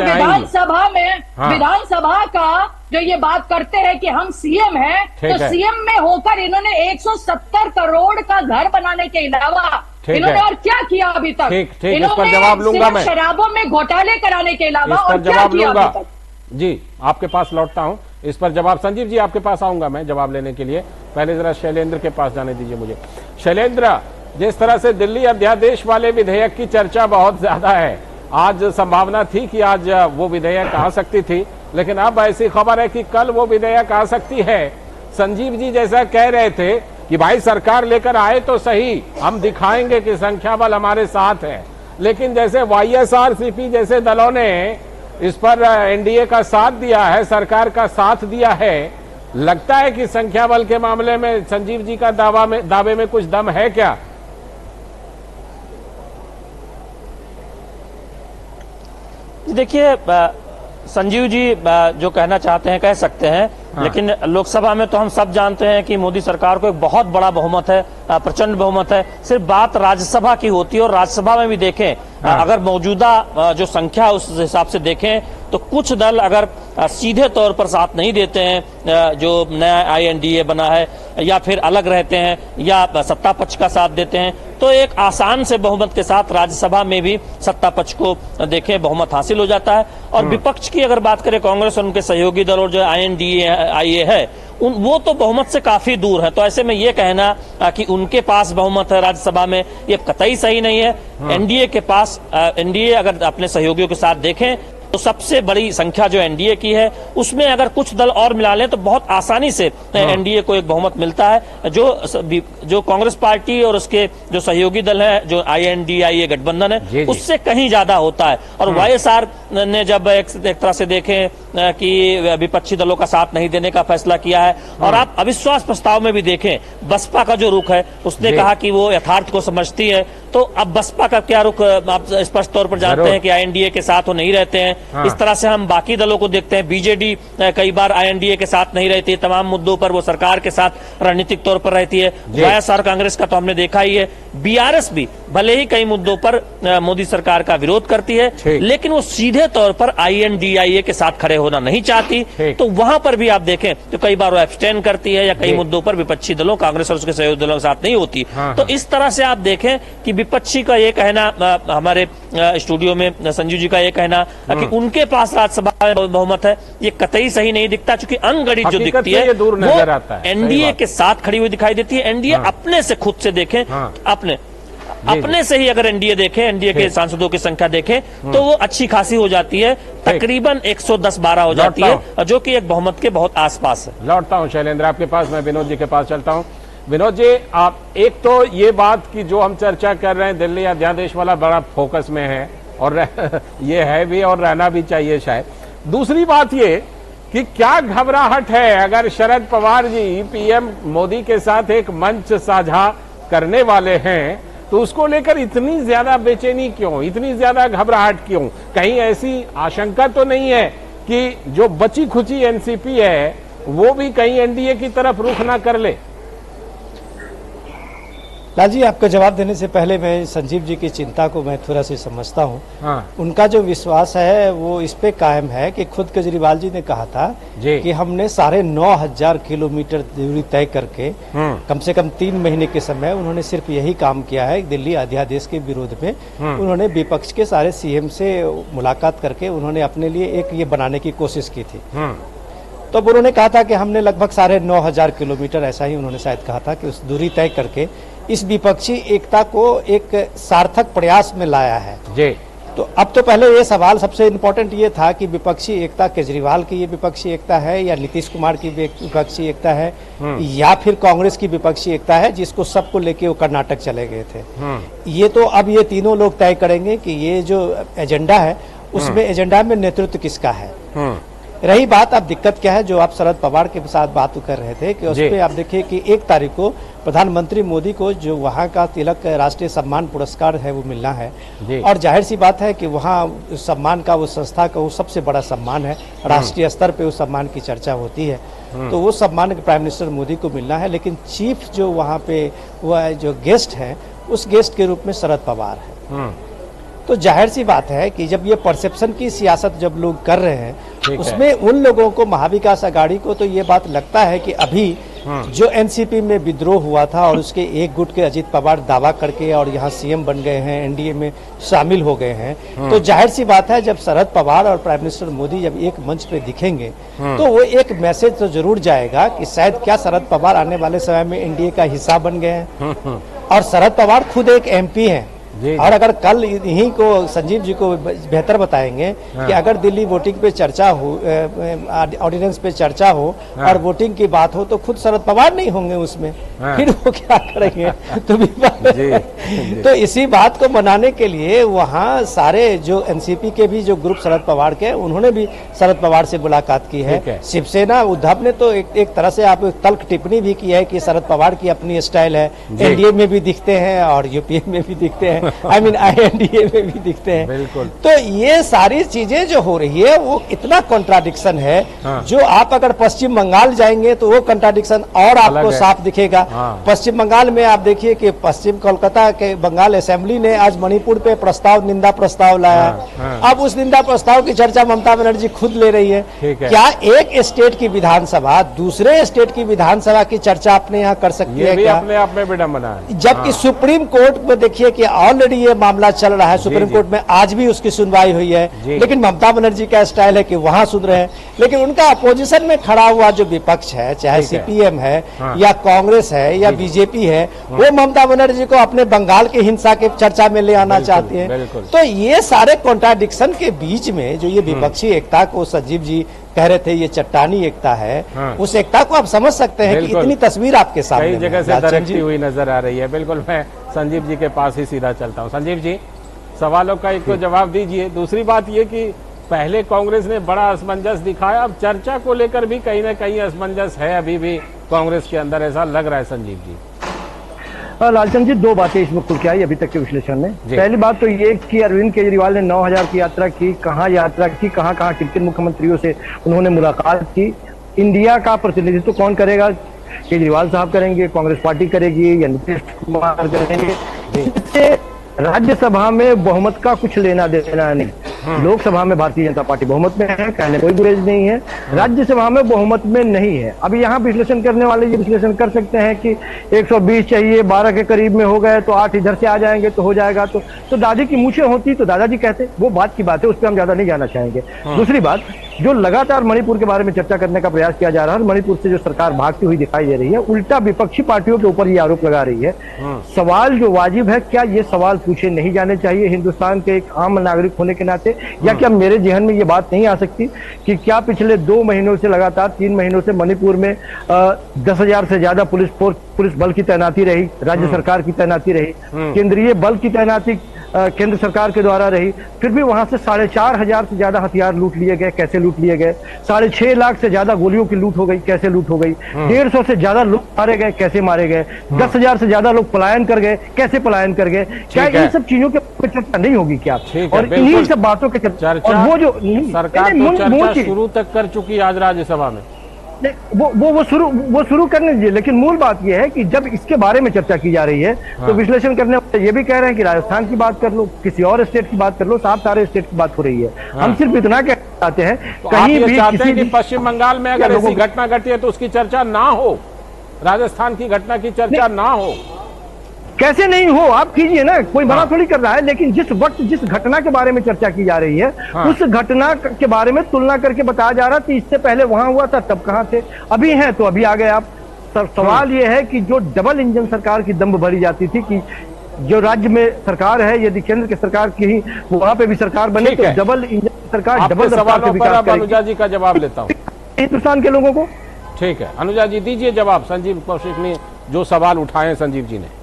विधानसभा में विधानसभा का जो ये बात करते हैं कि हम सीएम हैं, तो सीएम में होकर इन्होंने 170 करोड़ का घर बनाने के अलावा इन्होंने और क्या किया अभी तक? इन्होंने जवाब लूंगा मैं, शराबों में घोटाले कराने के अलावा और क्या किया अभी तक? जी आपके पास लौटता हूं, इस पर जवाब संजीव जी आपके पास आऊंगा मैं जवाब लेने के लिए। पहले जरा शैलेंद्र के पास जाने दीजिए मुझे। शैलेंद्र, जिस तरह से दिल्ली अध्यादेश वाले विधेयक की चर्चा बहुत ज्यादा है, आज संभावना थी कि आज वो विधेयक आ सकती थी, लेकिन अब ऐसी खबर है कि कल वो विधेयक आ सकती है। संजीव जी जैसा कह रहे थे कि भाई सरकार लेकर आए तो सही, हम दिखाएंगे कि संख्या बल हमारे साथ है। लेकिन जैसे YSRCP जैसे दलों ने इस पर एनडीए का साथ दिया है, सरकार का साथ दिया है, लगता है कि संख्या बल के मामले में संजीव जी का दावे में कुछ दम है क्या? देखिए, संजीव जी जो कहना चाहते हैं कह सकते हैं, लेकिन लोकसभा में तो हम सब जानते हैं कि मोदी सरकार को एक बहुत बड़ा बहुमत है, प्रचंड बहुमत है। सिर्फ बात राज्यसभा की होती है, और राज्यसभा में भी देखें अगर मौजूदा जो संख्या उस हिसाब से देखें तो कुछ दल अगर सीधे तौर पर साथ नहीं देते हैं, जो नया INDA बना है, या फिर अलग रहते हैं या सत्ता पक्ष का साथ देते हैं, तो एक आसान से बहुमत के साथ राज्यसभा में भी सत्ता पक्ष को देखें बहुमत हासिल हो जाता है। और विपक्ष की अगर बात करें, कांग्रेस और उनके सहयोगी दल और जो INDA है वो तो बहुमत से काफी दूर है। तो ऐसे में ये कहना कि उनके पास बहुमत है राज्यसभा में, ये कतई सही नहीं है। एनडीए के पास, एनडीए अगर अपने सहयोगियों के साथ देखें तो सबसे बड़ी संख्या जो एनडीए की है, उसमें अगर कुछ दल और मिला लें तो बहुत आसानी से एनडीए को एक बहुमत मिलता है। जो कांग्रेस पार्टी और उसके जो सहयोगी दल है, जो INDA गठबंधन है, उससे कहीं ज्यादा होता है। और YSR ने जब एक तरह से देखें कि विपक्षी दलों का साथ नहीं देने का फैसला किया है, और आप अविश्वास प्रस्ताव में भी देखें बसपा का जो रुख है, उसने कहा कि वो यथार्थ को समझती है। तो अब बसपा का क्या रुख आप स्पष्ट तौर पर जानते हैं कि INDA के साथ वो नहीं रहते हैं। इस तरह से हम बाकी दलों को देखते हैं, BJD कई बार INDA के साथ नहीं रहती है, तमाम मुद्दों पर वो सरकार के साथ रणनीतिक तौर पर रहती है। YSR कांग्रेस का तो हमने देखा ही है। BRS भी भले ही कई मुद्दों पर मोदी सरकार का विरोध करती है, लेकिन वो सीधे तौर पर INDA के साथ खड़े होना नहीं चाहती। तो वहां पर भी आप देखें तो कई बार वो एब्सटेन करती है, या कई मुद्दों पर विपक्षी दलों, कांग्रेस और उसके सहयोगी दलों के साथ नहीं होती। तो इस तरह से आप देखें कि विपक्षी का ये कहना, हमारे स्टूडियो में संजीव जी का ये कहना कि उनके पास राज्यसभा में बहुमत है, ये कतई सही नहीं दिखता। चूंकि अनगढ़ित जो दिखती है वो एनडीए के साथ खड़ी हुई दिखाई देती है। एनडीए अपने से खुद से देखें, अपने से ही अगर एनडीए देखें, एनडीए के सांसदों की संख्या देखें तो वो अच्छी खासी हो जाती है, तकरीबन 110-12 हो जाती है, जो कि एक बहुमत के बहुत आसपास है। लौटता हूं शैलेंद्र आपके पास, मैं विनोद जी के पास चलता हूं। विनोद जी, आप एक तो ये बात की जो हम चर्चा कर रहे हैं, दिल्ली अध्यादेश वाला बड़ा फोकस में है, और ये है भी और रहना भी चाहिए शायद। दूसरी बात ये कि क्या घबराहट है अगर शरद पवार जी PM मोदी के साथ एक मंच साझा करने वाले हैं, तो उसको लेकर इतनी ज्यादा बेचैनी क्यों, इतनी ज्यादा घबराहट क्यों? कहीं ऐसी आशंका तो नहीं है कि जो बची खुची एनसीपी है वो भी कहीं एनडीए की तरफ रुख ना कर ले? लाल जी, आपका जवाब देने से पहले मैं संजीव जी की चिंता को मैं थोड़ा सी समझता हूँ। उनका जो विश्वास है वो इस पे कायम है कि खुद केजरीवाल जी ने कहा था कि हमने 9,500 किलोमीटर दूरी तय करके कम से कम 3 महीने के समय उन्होंने सिर्फ यही काम किया है। दिल्ली अध्यादेश के विरोध में उन्होंने विपक्ष के सारे CM से मुलाकात करके उन्होंने अपने लिए एक ये बनाने की कोशिश की थी। तो उन्होंने कहा था कि हमने लगभग 9,500 किलोमीटर, ऐसा ही उन्होंने शायद कहा था, कि उस दूरी तय करके इस विपक्षी एकता को एक सार्थक प्रयास में लाया है जी। तो अब तो पहले ये सवाल सबसे इम्पोर्टेंट ये था कि विपक्षी एकता केजरीवाल की ये विपक्षी एकता है, या नीतीश कुमार की विपक्षी एकता है, या फिर कांग्रेस की विपक्षी एकता है, जिसको सबको लेके वो कर्नाटक चले गए थे। ये तो अब ये तीनों लोग तय करेंगे कि ये जो एजेंडा है उसमें एजेंडा में नेतृत्व किसका है। रही बात अब दिक्कत क्या है, जो आप शरद पवार के साथ बात कर रहे थे कि उसपे आप देखिए कि 1 तारीख को प्रधानमंत्री मोदी को जो वहाँ का तिलक राष्ट्रीय सम्मान पुरस्कार है वो मिलना है, और जाहिर सी बात है कि वहाँ सम्मान का, वो संस्था का वो सबसे बड़ा सम्मान है, राष्ट्रीय स्तर पे उस सम्मान की चर्चा होती है। तो वो सम्मान प्राइम मिनिस्टर मोदी को मिलना है, लेकिन चीफ जो वहाँ पे वह जो गेस्ट है, उस गेस्ट के रूप में शरद पवार है। तो जाहिर सी बात है कि जब ये परसेप्शन की सियासत जब लोग कर रहे हैं, उसमें उन लोगों को, महाविकास अघाड़ी को, तो ये बात लगता है कि अभी जो एनसीपी में विद्रोह हुआ था और उसके एक गुट के अजीत पवार दावा करके और यहाँ CM बन गए हैं, एनडीए में शामिल हो गए हैं, तो जाहिर सी बात है जब शरद पवार और प्राइम मिनिस्टर मोदी जब एक मंच पे दिखेंगे तो वो एक मैसेज तो जरूर जाएगा कि शायद क्या शरद पवार आने वाले समय में एनडीए का हिस्सा बन गए हैं। और शरद पवार खुद एक MP हैं, और अगर कल इन्हीं को संजीव जी को बेहतर बताएंगे कि अगर दिल्ली वोटिंग पे चर्चा हो, ऑर्डिनेंस पे चर्चा हो और वोटिंग की बात हो तो खुद शरद पवार नहीं होंगे उसमें, फिर वो क्या करेंगे? तो इसी बात को मनाने के लिए वहाँ सारे जो एनसीपी के भी जो ग्रुप शरद पवार के, उन्होंने भी शरद पवार से मुलाकात की है। शिवसेना उद्धव ने तो एक तरह से आप तल्ख टिप्पणी भी की है कि शरद पवार की अपनी स्टाइल है, एनडीए में भी दिखते हैं और यूपीए में भी दिखते हैं, INDA में भी दिखते हैं। बिल्कुल। तो ये सारी चीजें जो हो रही है वो इतना कॉन्ट्राडिक्शन है। जो आप अगर पश्चिम बंगाल जाएंगे तो वो कॉन्ट्राडिक्शन और आपको साफ दिखेगा। पश्चिम बंगाल में आप देखिए कि पश्चिम कोलकाता के बंगाल असेंबली ने आज मणिपुर पे निंदा प्रस्ताव लाया। अब उस निंदा प्रस्ताव की चर्चा ममता बनर्जी खुद ले रही है। क्या एक स्टेट की विधानसभा दूसरे स्टेट की विधानसभा की चर्चा अपने यहाँ कर सकती है? क्या अपने आप में विडंबना है। जबकि सुप्रीम कोर्ट में देखिए कि ऑलरेडी ये मामला चल रहा है, सुप्रीम कोर्ट में आज भी उसकी सुनवाई हुई है, लेकिन ममता बनर्जी का स्टाइल है कि वहां सुन रहे हैं। लेकिन उनका अपोजिशन में खड़ा हुआ जो विपक्ष है, चाहे सीपीएम है या कांग्रेस है या बीजेपी है, वो ममता बनर्जी को अपने बंगाल की हिंसा के चर्चा में ले आना चाहती है। तो ये सारे कॉन्ट्राडिक्शन के बीच में जो ये विपक्षी एकता को संजीव जी कह रहे थे ये चट्टानी एकता है, उस एकता को आप समझ सकते हैं कि इतनी तस्वीर आपके सामने कई जगह से दरकती हुई नजर आ रही है। बिल्कुल, मैं संजीव जी के पास ही सीधा चलता हूँ। संजीव जी, सवालों का एक तो जवाब दीजिए। दूसरी बात ये कि पहले कांग्रेस ने बड़ा असमंजस दिखाया, अब चर्चा को लेकर भी कहीं ना कहीं असमंजस है अभी भी कांग्रेस के अंदर, ऐसा लग रहा है। संजीव जी, लालचंद जी, दो बातें इसमें खुल के आई अभी तक के विश्लेषण में। पहली बात तो ये कि अरविंद केजरीवाल ने 9000 की यात्रा की, कहाँ यात्रा की, कहाँ किन मुख्यमंत्रियों से उन्होंने मुलाकात की। इंडिया का प्रतिनिधित्व कौन करेगा? केजरीवाल साहब करेंगे, कांग्रेस पार्टी करेगी या नीतीश कुमार करेंगे? इससे राज्यसभा में बहुमत का कुछ लेना देना नहीं। लोकसभा में भारतीय जनता पार्टी बहुमत में है, कहने कोई गुरेज नहीं है, राज्यसभा में बहुमत में नहीं है। अभी यहाँ विश्लेषण करने वाले ये विश्लेषण कर सकते हैं कि 120 चाहिए, 12 के करीब में हो गए तो 8 इधर से आ जाएंगे तो हो जाएगा। तो दादी की मूछें होती तो दादाजी कहते, वो बात की बात है, उस पर हम ज्यादा नहीं जाना चाहेंगे। दूसरी बात, जो लगातार मणिपुर के बारे में चर्चा करने का प्रयास किया जा रहा है, मणिपुर से जो सरकार भागती हुई दिखाई दे रही है, उल्टा विपक्षी पार्टियों के ऊपर ये आरोप लगा रही है। सवाल जो वाजिब है, क्या ये सवाल पूछे नहीं जाने चाहिए हिंदुस्तान के एक आम नागरिक होने के नाते? या क्या मेरे जहन में ये बात नहीं आ सकती कि क्या पिछले 2 महीनों से लगातार 3 महीनों से मणिपुर में 10,000 से ज्यादा पुलिस बल की तैनाती रही, राज्य सरकार की तैनाती रही, केंद्रीय बल की तैनाती केंद्र सरकार के द्वारा रही, फिर भी वहां से 4,500 से ज्यादा हथियार लूट लिए गए। कैसे लूट लिए गए? 6.5 लाख से ज्यादा गोलियों की लूट हो गई। कैसे लूट हो गई? 150 से ज्यादा लोग मारे गए। कैसे मारे गए? 10,000 से ज्यादा लोग पलायन कर गए। कैसे पलायन कर गए? क्या इन सब चीजों के चर्चा नहीं होगी क्या? और इन्हीं सब बातों के चर्चा, और वो जो सरकार तो चर्चा शुरू तक कर चुकी आज राज्यसभा में, वो शुरू करने दीजिए। लेकिन मूल बात यह है कि जब इसके बारे में चर्चा की जा रही है तो विश्लेषण करने वाले ये भी कह रहे हैं कि राजस्थान की बात कर लो, किसी और स्टेट की बात कर लो, सारे स्टेट की बात हो रही है। हम सिर्फ इतना कहना चाहते हैं, कहीं भी चाहते हैं कि पश्चिम बंगाल में अगर ऐसी घटना घटी है तो उसकी चर्चा ना हो, राजस्थान की घटना की चर्चा ना हो। कैसे नहीं हो? आप कीजिए ना, कोई मना थोड़ी कर रहा है। लेकिन जिस वक्त जिस घटना के बारे में चर्चा की जा रही है, उस घटना के बारे में तुलना करके बताया जा रहा है। इससे पहले वहां हुआ था तब कहां थे, अभी हैं तो अभी आ गए आप। सवाल यह है कि जो डबल इंजन सरकार की दम्भ भरी जाती थी कि जो राज्य में सरकार है, यदि केंद्र की सरकार की ही वहां पे भी सरकार बने तो डबल इंजन सरकार डबल सवालों पर अब अनुजा जी का जवाब लेता हूँ हिंदुस्तान के लोगों को। ठीक है, अनुजा जी दीजिए जवाब। संजीव कौशिक ने जो सवाल उठाए संजीव जी ने।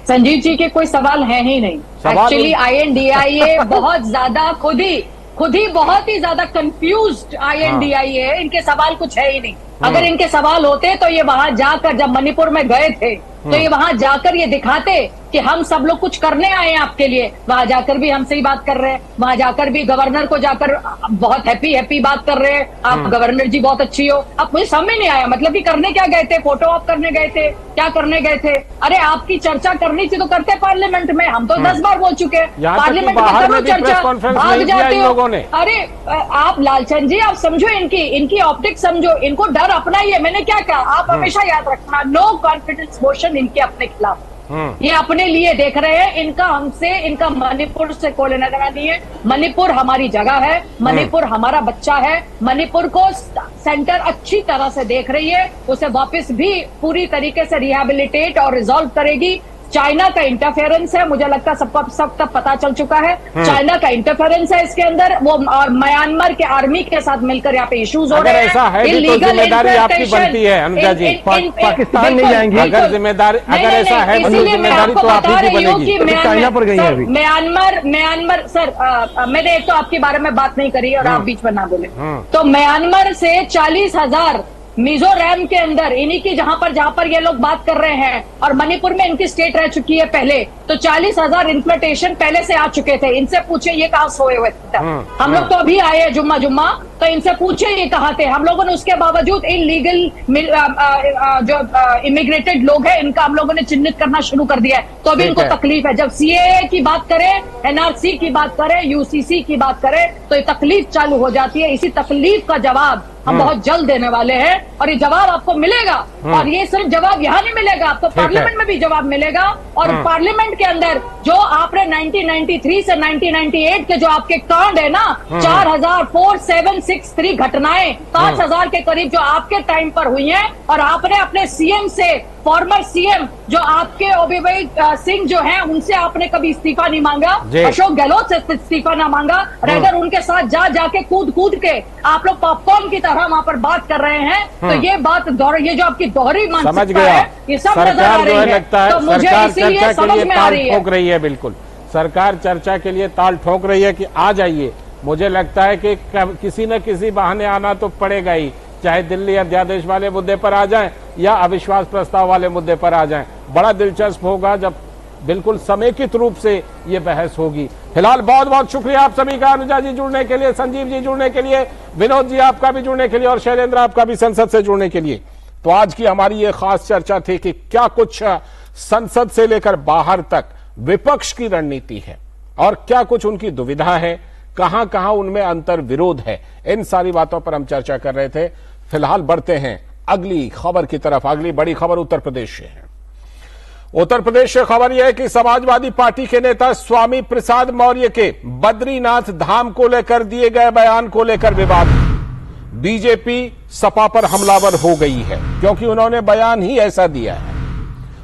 संजीव जी के कोई सवाल है ही नहीं। एक्चुअली INDIA बहुत ज्यादा खुद ही बहुत ही ज्यादा कंफ्यूज्ड INDIA है। इनके सवाल कुछ है ही नहीं। अगर इनके सवाल होते तो ये वहां जाकर, जब मणिपुर में गए थे तो ये वहां जाकर ये दिखाते कि हम सब लोग कुछ करने आए हैं आपके लिए। वहां जाकर भी हमसे ही बात कर रहे हैं, वहां जाकर भी गवर्नर को जाकर बहुत हैप्पी बात कर रहे हैं, आप गवर्नर जी बहुत अच्छी हो। अब मुझे समझ नहीं आया, मतलब कि करने क्या गए थे? फोटो ऑप करने गए थे? क्या करने गए थे? अरे आपकी चर्चा करनी थी तो करते पार्लियामेंट में। हम तो 10 बार बोल चुके हैं पार्लियामेंट में करो चर्चा, भाग जाते हो। अरे आप लालचंद जी, आप समझो इनकी ऑप्टिक्स समझो, इनको डर अपना ही है। मैंने क्या कहा, आप हमेशा याद रखना, नो कॉन्फिडेंस मोशन इनके अपने खिलाफ। ये अपने लिए देख रहे हैं। इनका मणिपुर से कोई लेना देना नहीं है। मणिपुर हमारी जगह है, मणिपुर हमारा बच्चा है। मणिपुर को सेंटर अच्छी तरह से देख रही है, उसे वापस भी पूरी तरीके से रिहेबिलिटेट और रिजॉल्व करेगी। चाइना का इंटरफेरेंस है, मुझे लगता है सबको सब तक पता चल चुका है। चाइना का इंटरफेरेंस है इसके अंदर, वो और म्यांमार के आर्मी के साथ मिलकर यहाँ पे इश्यूज हो रहे हैं। ऐसा है भी तो जिम्मेदारी आपकी बनती है अनुजा जी, पाकिस्तान नहीं जाएंगी अगर जिम्मेदारी, अगर ऐसा है तो जिम्मेदारी तो आप ही की बनेगी। चाइना पर गई है अभी म्यांमार सर, मैंने एक तो आपके बारे में बात नहीं करी और आप बीच में ना बोले, तो म्यांमार से 40,000 मिजोरम के अंदर इन्हीं की जहां पर ये लोग बात कर रहे हैं, और मणिपुर में इनकी स्टेट रह चुकी है पहले, तो 40,000 इन्विटेशन पहले से आ चुके थे। इनसे पूछे ये कहां सोए हुए थे, हम लोग तो अभी आए हैं जुम्मा, तो इनसे पूछे ये कहां थे। हम लोगों ने उसके बावजूद इनलीगल जो इमिग्रेटेड लोग हैं इनका हम लोगों ने चिन्हित करना शुरू कर दिया है, तो अभी इनको तकलीफ है। जब सीएए की बात करें, एनआरसी की बात करें, यूसीसी की बात करें, तो ये तकलीफ चालू हो जाती है। इसी तकलीफ का जवाब हम बहुत जल्द देने वाले हैं, और ये जवाब आपको मिलेगा। और ये सिर्फ जवाब यहाँ नहीं मिलेगा, आपको पार्लियामेंट में भी जवाब मिलेगा। और पार्लियामेंट के अंदर जो आपने 1993 से 1998 के जो आपके कांड है ना, 4,4763 घटनाएं, 5,000 के करीब जो आपके टाइम पर हुई हैं, और आपने अपने सीएम से, फॉर्मर सीएम जो आपके ओबीबाई सिंह जो हैं, उनसे आपने कभी इस्तीफा नहीं मांगा, अशोक गहलोत से इस्तीफा ना मांगा, रेगर उनके साथ जाके कूद के आप लोग पॉपकॉर्न की तरह वहां पर बात कर रहे हैं। तो ये बात ये जो आपकी दोहरी मानसिकता है, ये सब नजर आ रही है। तो मुझे इसीलिए समझ में आ रही है, ठोक रही है, बिल्कुल सरकार चर्चा के लिए ताल ठोक रही है कि आ जाइए। मुझे लगता है कि किसी न किसी बहाने आना तो पड़ेगा ही, चाहे दिल्ली अध्यादेश वाले मुद्दे पर आ जाएं या अविश्वास प्रस्ताव वाले मुद्दे पर आ जाएं। बड़ा दिलचस्प होगा जब बिल्कुल समेकित रूप से ये बहस होगी। फिलहाल बहुत बहुत शुक्रिया आप सभी का, अनुजा जी जुड़ने के लिए, संजीव जी जुड़ने के लिए, विनोद जी आपका भी जुड़ने के लिए, और शैलेंद्र आपका भी संसद से जुड़ने के लिए। तो आज की हमारी ये खास चर्चा थी कि क्या कुछ संसद से लेकर बाहर तक विपक्ष की रणनीति है और क्या कुछ उनकी दुविधा है, कहां कहां उनमें अंतर विरोध है। इन सारी बातों पर हम चर्चा कर रहे थे। फिलहाल बढ़ते हैं अगली खबर की तरफ। अगली बड़ी खबर उत्तर प्रदेश से है। उत्तर प्रदेश से खबर यह है कि समाजवादी पार्टी के नेता स्वामी प्रसाद मौर्य के बद्रीनाथ धाम को लेकर दिए गए बयान को लेकर विवाद। बीजेपी सपा पर हमलावर हो गई है क्योंकि उन्होंने बयान ही ऐसा दिया है।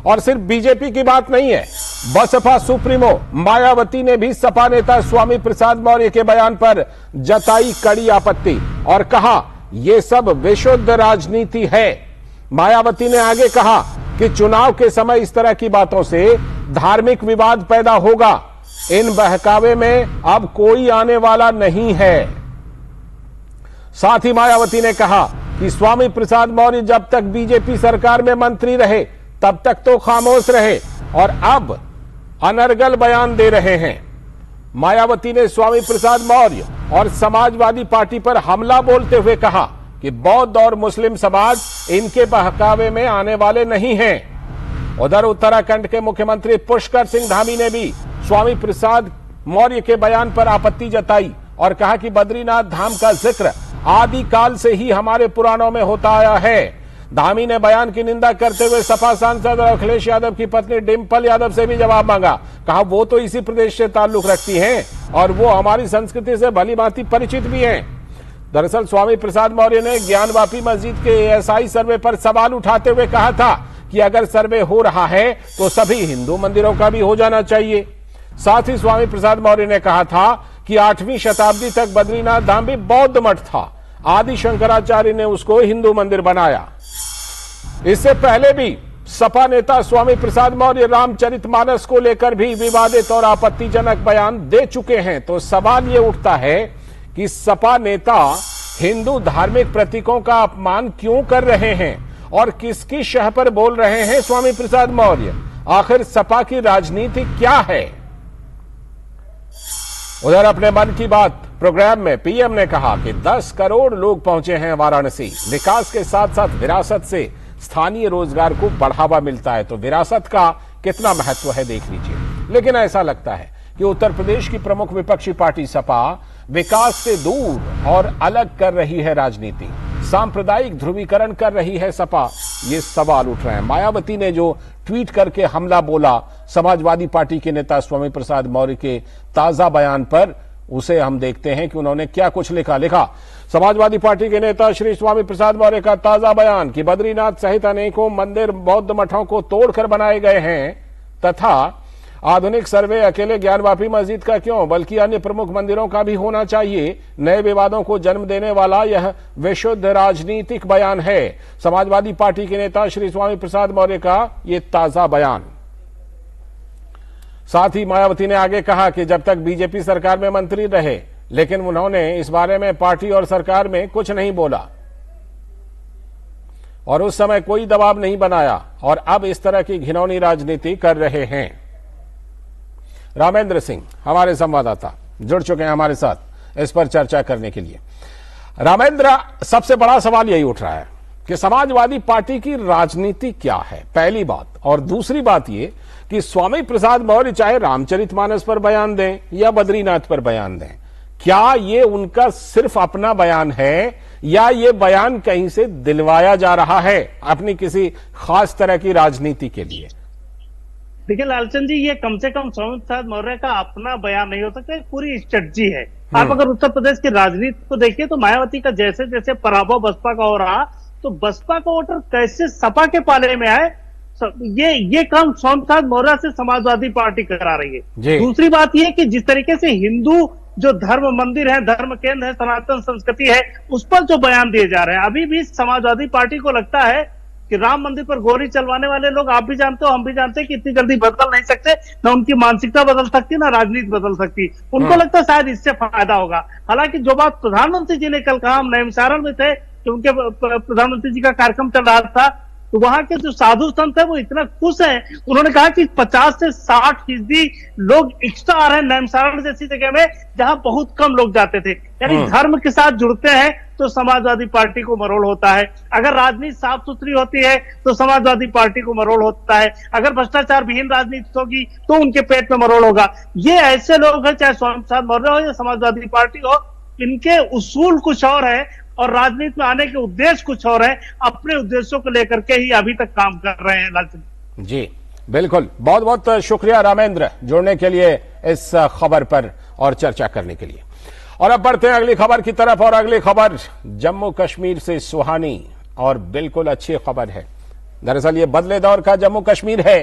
और सिर्फ बीजेपी की बात नहीं है, बसपा सुप्रीमो मायावती ने भी सपा नेता स्वामी प्रसाद मौर्य के बयान पर जताई कड़ी आपत्ति और कहा यह सब विशुद्ध राजनीति है। मायावती ने आगे कहा कि चुनाव के समय इस तरह की बातों से धार्मिक विवाद पैदा होगा। इन बहकावे में अब कोई आने वाला नहीं है। साथ ही मायावती ने कहा कि स्वामी प्रसाद मौर्य जब तक बीजेपी सरकार में मंत्री रहे तब तक तो खामोश रहे और अब अनर्गल बयान दे रहे हैं। मायावती ने स्वामी प्रसाद मौर्य और समाजवादी पार्टी पर हमला बोलते हुए कहा कि बौद्ध और मुस्लिम समाज इनके बहकावे में आने वाले नहीं हैं। उधर उत्तराखंड के मुख्यमंत्री पुष्कर सिंह धामी ने भी स्वामी प्रसाद मौर्य के बयान पर आपत्ति जताई और कहा कि बद्रीनाथ धाम का जिक्र आदिकाल से ही हमारे पुराणों में होता आया है। धामी ने बयान की निंदा करते हुए सपा सांसद और अखिलेश यादव की पत्नी डिंपल यादव से भी जवाब मांगा। कहा वो तो इसी प्रदेश से ताल्लुक रखती हैं और वो हमारी संस्कृति से भलीभांति परिचित भी हैं। दरअसल स्वामी प्रसाद मौर्य ने ज्ञानवापी मस्जिद के एएसआई सर्वे पर सवाल उठाते हुए कहा था कि अगर सर्वे हो रहा है तो सभी हिंदू मंदिरों का भी हो जाना चाहिए। साथ ही स्वामी प्रसाद मौर्य ने कहा था कि 8वीं शताब्दी तक बद्रीनाथ धाम भी बौद्ध मठ था। आदि शंकराचार्य ने उसको हिंदू मंदिर बनाया। इससे पहले भी सपा नेता स्वामी प्रसाद मौर्य रामचरितमानस को लेकर भी विवादित और आपत्तिजनक बयान दे चुके हैं। तो सवाल ये उठता है कि सपा नेता हिंदू धार्मिक प्रतीकों का अपमान क्यों कर रहे हैं और किसकी शह पर बोल रहे हैं स्वामी प्रसाद मौर्य? आखिर सपा की राजनीति क्या है? उधर अपने मन की बात प्रोग्राम में पीएम ने कहा कि 10 करोड़ लोग पहुंचे हैं वाराणसी। विकास के साथ साथ विरासत से स्थानीय रोजगार को बढ़ावा मिलता है। तो विरासत का कितना महत्व है देख लीजिए। लेकिन ऐसा लगता है कि उत्तर प्रदेश की प्रमुख विपक्षी पार्टी सपा विकास से दूर और अलग कर रही है राजनीति, सांप्रदायिक ध्रुवीकरण कर रही है सपा। ये सवाल उठ रहे हैं। मायावती ने जो ट्वीट करके हमला बोला समाजवादी पार्टी के नेता स्वामी प्रसाद मौर्य के ताजा बयान पर, उसे हम देखते हैं कि उन्होंने क्या कुछ लिखा। समाजवादी पार्टी के नेता श्री स्वामी प्रसाद मौर्य का ताजा बयान कि बद्रीनाथ सहित अनेकों मंदिर बौद्ध मठों को तोड़कर बनाए गए हैं। तथा आधुनिक सर्वे अकेले ज्ञानवापी मस्जिद का क्यों, बल्कि अन्य प्रमुख मंदिरों का भी होना चाहिए। नए विवादों को जन्म देने वाला यह विशुद्ध राजनीतिक बयान है। समाजवादी पार्टी के नेता श्री स्वामी प्रसाद मौर्य का ये ताजा बयान। साथ ही मायावती ने आगे कहा कि जब तक बीजेपी सरकार में मंत्री रहे, लेकिन उन्होंने इस बारे में पार्टी और सरकार में कुछ नहीं बोला और उस समय कोई दबाव नहीं बनाया, और अब इस तरह की घिनौनी राजनीति कर रहे हैं। रामेंद्र सिंह हमारे संवाददाता जुड़ चुके हैं हमारे साथ इस पर चर्चा करने के लिए। रामेंद्र, सबसे बड़ा सवाल यही उठ रहा है कि समाजवादी पार्टी की राजनीति क्या है, पहली बात, और दूसरी बात ये कि स्वामी प्रसाद मौर्य चाहे रामचरितमानस पर बयान दें या बद्रीनाथ पर बयान दें, क्या ये उनका सिर्फ अपना बयान है या ये बयान कहीं से दिलवाया जा रहा है अपनी किसी खास तरह की राजनीति के लिए? देखिए लालचंद जी, ये कम से कम स्वामी प्रसाद मौर्य का अपना बयान नहीं हो सकता, पूरी स्ट्रेटजी है। आप अगर उत्तर प्रदेश की राजनीति को देखिए तो मायावती का जैसे जैसे पराभव बसपा का हो रहा, तो बसपा का वोटर कैसे सपा के पाले में आए, ये काम स्वामी प्रसाद मौर्य से समाजवादी पार्टी करा रही है। दूसरी बात यह कि जिस तरीके से हिंदू जो धर्म मंदिर है, धर्म केंद्र है, सनातन संस्कृति है, उस पर जो बयान दिए जा रहे हैं, अभी भी समाजवादी पार्टी को लगता है कि राम मंदिर पर गोली चलवाने वाले लोग, आप भी जानते हो हम भी जानते हैं कि इतनी जल्दी बदल नहीं सकते, ना उनकी मानसिकता बदल सकती, ना राजनीति बदल सकती। उनको लगता है शायद इससे फायदा होगा। हालांकि जो बात प्रधानमंत्री जी ने कल कहा, हम नैमिषारण्य में थे कि उनके प्रधानमंत्री जी का कार्यक्रम चल रहा था, तो वहां के जो साधु संत है वो इतना खुश हैं, उन्होंने कहा कि 50 से 60% लोग एक्स्ट्रा आ रहे हैं नैमिषारण्य जैसी जगह में जहां बहुत कम लोग जाते थे। यानी धर्म के साथ जुड़ते हैं तो समाजवादी पार्टी को मरोड़ होता है, अगर राजनीति साफ सुथरी होती है तो समाजवादी पार्टी को मरोड़ होता है, अगर भ्रष्टाचार विहीन राजनीति होगी तो उनके पेट में मरोड़ होगा। ये ऐसे लोग हैं, चाहे स्वामी प्रसाद मौर्य हो या समाजवादी पार्टी हो, इनके उसूल कुछ और है और राजनीति में आने के उद्देश्य कुछ और है, अपने उद्देश्यों को लेकर के ही अभी तक काम कर रहे हैं। लालचंद जी बिल्कुल, बहुत बहुत शुक्रिया रामेंद्र जुड़ने के लिए इस खबर पर और चर्चा करने के लिए। और अब बढ़ते हैं अगली खबर की तरफ, और अगली खबर जम्मू कश्मीर से सुहानी और बिल्कुल अच्छी खबर है। दरअसल ये बदले दौर का जम्मू कश्मीर है,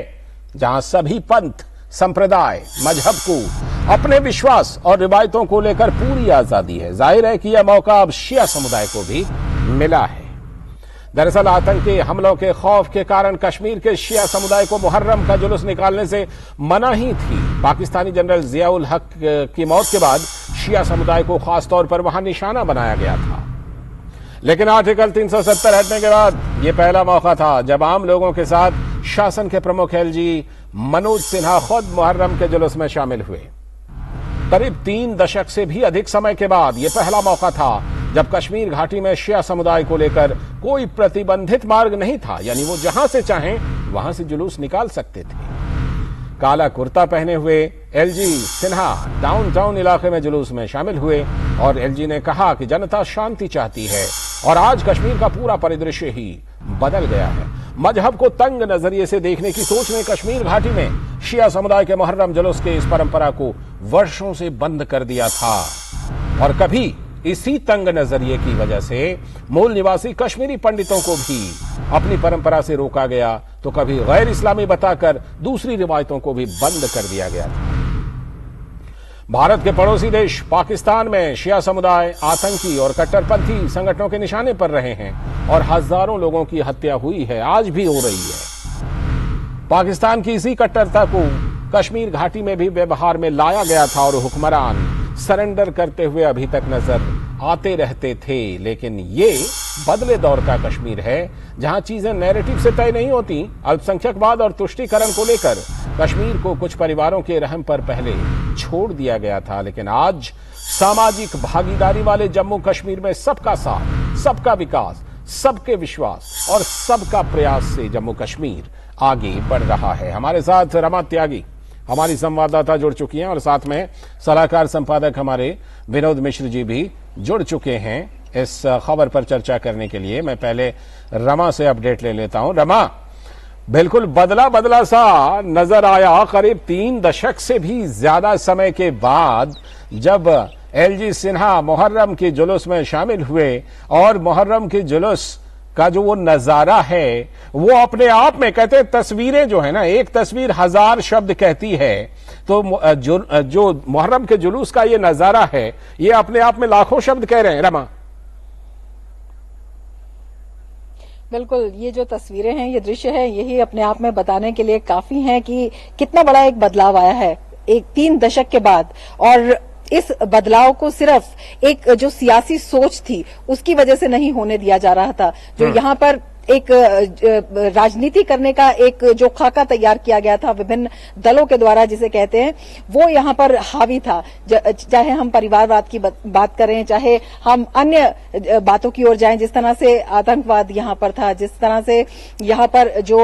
जहां सभी पंथ, संप्रदाय, मजहब को अपने विश्वास और रिवायतों को लेकर पूरी आजादी है। जाहिर है कि यह मौका अब शिया समुदाय को भी मिला है। दरअसल आतंकी हमलों के खौफ के कारण कश्मीर के शिया समुदाय को मुहर्रम का जुलूस निकालने से मना ही थी। पाकिस्तानी जनरल जियाउल हक की मौत के बाद शिया समुदाय को खासतौर पर वहां निशाना बनाया गया था, लेकिन आर्टिकल 370 हटने के बाद यह पहला मौका था जब आम लोगों के साथ शासन के प्रमुख एलजी मनोज सिन्हा खुद मुहर्रम के जुलूस में शामिल हुए। करीब 3 दशक से भी अधिक समय के बाद यह पहला मौका था जब कश्मीर घाटी में शिया समुदाय को लेकर कोई प्रतिबंधित मार्ग नहीं था, यानी वो जहां से चाहें वहां से जुलूस निकाल सकते थे। काला कुर्ता पहने हुए एलजी सिन्हा डाउनटाउन इलाके में जुलूस में शामिल हुए और एलजी ने कहा कि जनता शांति चाहती है और आज कश्मीर का पूरा परिदृश्य ही बदल गया है। मजहब को तंग नजरिए से देखने की सोच ने कश्मीर घाटी में शिया समुदाय के मुहर्रम जुलूस के इस परंपरा को वर्षों से बंद कर दिया था, और कभी इसी तंग नजरिए की वजह से मूल निवासी कश्मीरी पंडितों को भी अपनी परंपरा से रोका गया, तो कभी गैर इस्लामी बताकर दूसरी रिवायतों को भी बंद कर दिया गया था। भारत के पड़ोसी देश पाकिस्तान में शिया समुदाय आतंकी और कट्टरपंथी संगठनों के निशाने पर रहे हैं और हजारों लोगों की हत्या हुई है, आज भी हो रही है। पाकिस्तान की इसी कट्टरता को कश्मीर घाटी में भी व्यवहार में लाया गया था और हुक्मरान सरेंडर करते हुए अभी तक नजर आते रहते थे। लेकिन ये बदले दौर का कश्मीर है जहां चीजें नैरेटिव से तय नहीं होती। अल्पसंख्यकवाद और तुष्टीकरण को लेकर कश्मीर को कुछ परिवारों के रहम पर पहले छोड़ दिया गया था, लेकिन आज सामाजिक भागीदारी वाले जम्मू कश्मीर में सबका साथ, सबका विकास, सबके विश्वास और सबका प्रयास से जम्मू कश्मीर आगे बढ़ रहा है। हमारे साथ रमा त्यागी हमारी संवाददाता जुड़ चुकी हैं और साथ में सलाहकार संपादक हमारे विनोद मिश्र जी भी जुड़ चुके हैं इस खबर पर चर्चा करने के लिए। मैं पहले रमा से अपडेट ले लेता हूं। रमा, बिल्कुल बदला बदला सा नजर आया करीब 3 दशक से भी ज्यादा समय के बाद जब एलजी सिन्हा मुहर्रम के जुलूस में शामिल हुए और मुहर्रम के जुलूस का जो वो नजारा है वो अपने आप में, कहते हैं तस्वीरें जो है ना, एक तस्वीर 1000 शब्द कहती है, तो जो मुहर्रम के जुलूस का ये नजारा है ये अपने आप में लाखों शब्द कह रहे हैं। रमा, बिल्कुल, ये जो तस्वीरें हैं, ये दृश्य है, यही अपने आप में बताने के लिए काफी है कि कितना बड़ा एक बदलाव आया है एक 3 दशक के बाद। और इस बदलाव को सिर्फ एक जो सियासी सोच थी उसकी वजह से नहीं होने दिया जा रहा था। जो यहाँ पर एक राजनीति करने का एक जो खाका तैयार किया गया था विभिन्न दलों के द्वारा जिसे कहते हैं, वो यहाँ पर हावी था। चाहे हम परिवारवाद की बात करें, चाहे हम अन्य बातों की ओर जाएं, जिस तरह से आतंकवाद यहाँ पर था, जिस तरह से यहाँ पर जो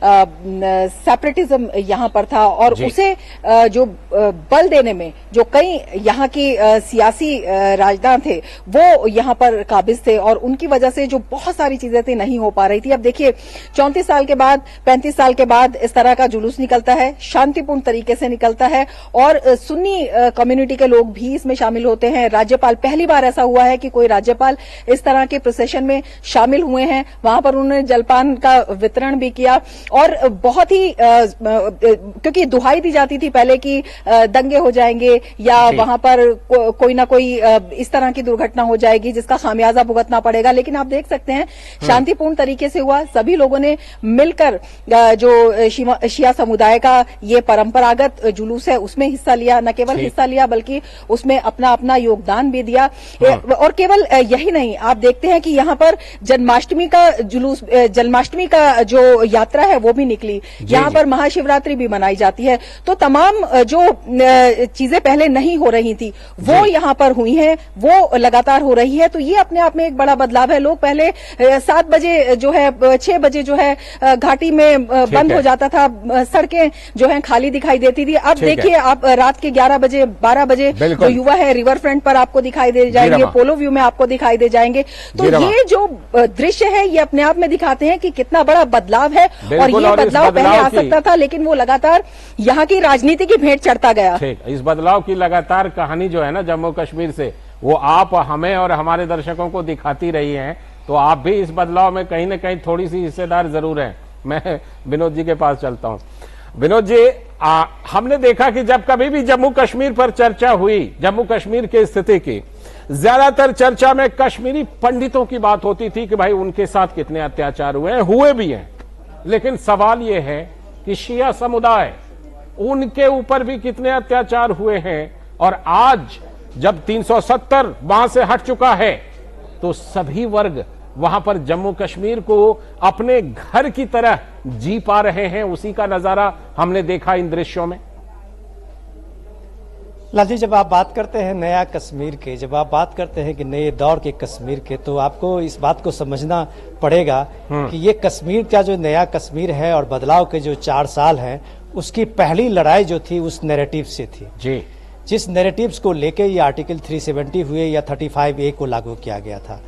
सेपरेटिज्म यहाँ पर था, और उसे जो बल देने में जो कई यहाँ की सियासी राजदान थे वो यहाँ पर काबिज थे, और उनकी वजह से जो बहुत सारी चीजें थी नहीं हो पा रही थी। अब देखिए 34 साल के बाद, 35 साल के बाद इस तरह का जुलूस निकलता है, शांतिपूर्ण तरीके से निकलता है, और सुन्नी कम्युनिटी के लोग भी इसमें शामिल होते हैं। राज्यपाल, पहली बार ऐसा हुआ है कि कोई राज्यपाल इस तरह के प्रोसेशन में शामिल हुए हैं। वहां पर उन्होंने जलपान का वितरण भी किया, और बहुत ही क्योंकि दुहाई दी जाती थी पहले कि दंगे हो जाएंगे या वहां पर कोई ना कोई इस तरह की दुर्घटना हो जाएगी जिसका खामियाजा भुगतना पड़ेगा, लेकिन आप देख सकते हैं शांतिपूर्ण तरीके से हुआ। सभी लोगों ने मिलकर जो शिया समुदाय का ये परंपरागत जुलूस है उसमें हिस्सा लिया, न केवल हिस्सा लिया बल्कि उसमें अपना अपना योगदान भी दिया। और केवल यही नहीं, आप देखते हैं कि यहाँ पर जन्माष्टमी का जुलूस, जन्माष्टमी का जो यात्रा है वो भी निकली। यहाँ पर महाशिवरात्रि भी मनाई जाती है। तो तमाम जो चीजें पहले नहीं हो रही थी वो यहाँ पर हुई हैं, वो लगातार हो रही है। तो ये अपने आप में एक बड़ा बदलाव है। लोग पहले 7 बजे जो है, 6 बजे जो है घाटी में बंद हो जाता था, सड़कें जो है खाली दिखाई देती थी। अब देखिए आप रात के 11 बजे 12 बजे जो युवा है रिवर फ्रंट पर आपको दिखाई दे जाएंगे, पोलो व्यू में आपको दिखाई दे जाएंगे। तो ये जो दृश्य है ये अपने आप में दिखाते हैं कि कितना बड़ा बदलाव है, और ये बदलाव पहले आ सकता था लेकिन वो लगातार यहाँ की राजनीति की भेंट चढ़ता गया। इस बदलाव की लगातार कहानी जो है ना जम्मू कश्मीर से, वो आप हमें और हमारे दर्शकों को दिखाती रही है। तो आप भी इस बदलाव में कहीं न कहीं थोड़ी सी हिस्सेदार जरूर हैं। मैं विनोद जी के पास चलता हूं। विनोद जी, हमने देखा कि जब कभी भी जम्मू कश्मीर पर चर्चा हुई, जम्मू कश्मीर की स्थिति की, ज्यादातर चर्चा में कश्मीरी पंडितों की बात होती थी कि भाई उनके साथ कितने अत्याचार हुए भी हैं। लेकिन सवाल यह है कि शिया समुदाय, उनके ऊपर भी कितने अत्याचार हुए हैं। और आज जब 370 वहां से हट चुका है तो सभी वर्ग वहां पर जम्मू कश्मीर को अपने घर की तरह जी पा रहे हैं। उसी का नजारा हमने देखा इन दृश्यों में। लालजी, जब आप बात करते हैं नया कश्मीर के, जब आप बात करते हैं कि नए दौर के कश्मीर के, तो आपको इस बात को समझना पड़ेगा कि ये कश्मीर का जो नया कश्मीर है और बदलाव के जो 4 साल हैं, उसकी पहली लड़ाई जो थी उस नैरेटिव से थी। जी, जिस नैरेटिव्स को लेके ये आर्टिकल 370 हुए या 35A को लागू किया गया था,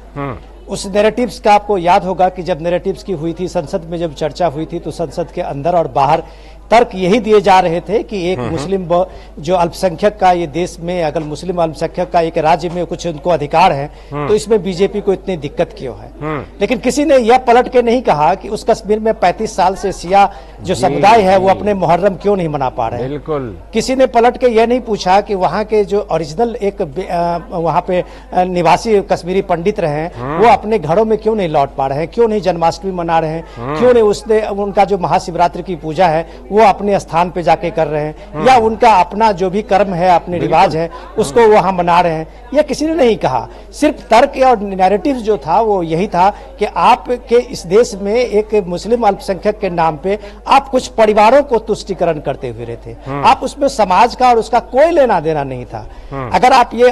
उस नैरेटिव्स का आपको याद होगा कि जब नैरेटिव्स की हुई थी, संसद में जब चर्चा हुई थी, तो संसद के अंदर और बाहर तर्क यही दिए जा रहे थे कि एक मुस्लिम जो अल्पसंख्यक का ये देश में, अगर मुस्लिम अल्पसंख्यक का एक राज्य में कुछ उनको अधिकार है तो इसमें बीजेपी को इतनी दिक्कत क्यों है। लेकिन किसी ने यह पलट के नहीं कहा कि उस कश्मीर में 35 साल से शिया जो समुदाय है वो अपने मुहर्रम क्यों नहीं मना पा रहे हैं। बिल्कुल, किसी ने पलट के यह नहीं पूछा कि वहाँ के जो ओरिजिनल एक वहाँ पे निवासी कश्मीरी पंडित रहे हैं वो अपने घरों में क्यों नहीं लौट पा रहे हैं, क्यों नहीं जन्माष्टमी मना रहे हैं, क्यों नहीं उसने उनका जो महाशिवरात्रि की पूजा है वो अपने स्थान पे जाके कर रहे हैं, या उनका अपना जो भी कर्म है, अपने रिवाज है, उसको वहां मना रहे हैं। यह किसी ने नहीं कहा। सिर्फ तर्क और नैरेटिव जो था वो यही था कि आपके इस देश में एक मुस्लिम अल्पसंख्यक के नाम पे आप कुछ परिवारों को तुष्टिकरण करते हुए रहे थे। आप उसमें समाज का और उसका कोई लेना देना नहीं था। अगर आप ये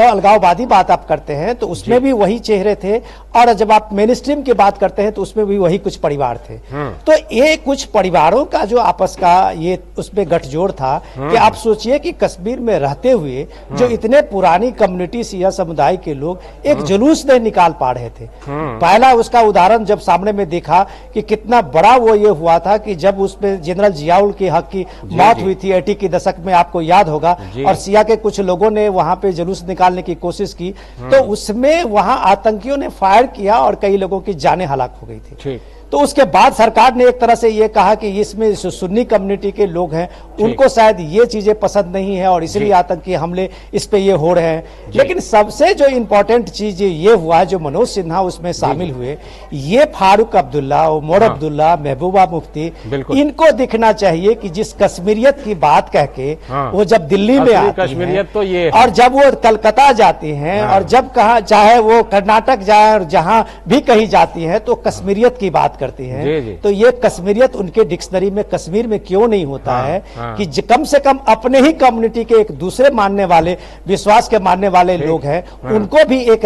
अलगाववादी बात आप करते हैं तो उसमें भी वही चेहरे थे, और जब आप मेन स्ट्रीम की बात करते हैं तो उसमें भी वही कुछ परिवार थे। तो ये कुछ परिवारों का जो आपस का ये उसमें गठजोड़ था कि आप सोचिए कि कश्मीर में रहते हुए जो इतने पुरानी कम्युनिटी सिया समुदाय के लोग एक जुलूस नहीं निकाल पा रहे थे। पहला उसका उदाहरण जब सामने में देखा कि कितना बड़ा वो ये हुआ था कि जब उसमें जनरल जियाउल के हक की मौत हुई थी 80 के दशक में, आपको याद होगा, और सिया के कुछ लोगों ने वहां पे जुलूस निकालने की कोशिश की, तो उसमें वहां आतंकियों ने फायर किया और कई लोगों की जानें हलाक हो गई थी। तो उसके बाद सरकार ने एक तरह से ये कहा कि इसमें सुन्नी कम्युनिटी के लोग हैं, उनको शायद ये चीजें पसंद नहीं है और इसलिए आतंकी हमले इस पे ये हो रहे हैं। लेकिन सबसे जो इंपॉर्टेंट चीज ये हुआ, जो मनोज सिन्हा उसमें शामिल हुए, ये फारूक अब्दुल्ला, उमर अब्दुल्ला, महबूबा मुफ्ती, इनको दिखना चाहिए कि जिस कश्मीरियत की बात कह के वो जब दिल्ली में आती है तो ये और जब वो कलकत्ता जाती हैं और जब कहा चाहे वो कर्नाटक जाए और जहां भी कहीं जाती हैं तो कश्मीरियत की बात करती हैं। तो ये कश्मीरियत उनके डिक्शनरी में कश्मीर में क्यों नहीं होता है कि कम से कम अपने ही कम्युनिटी के एक दूसरे मानने वाले, विश्वास के मानने वाले लोग हैं, उनको भी एक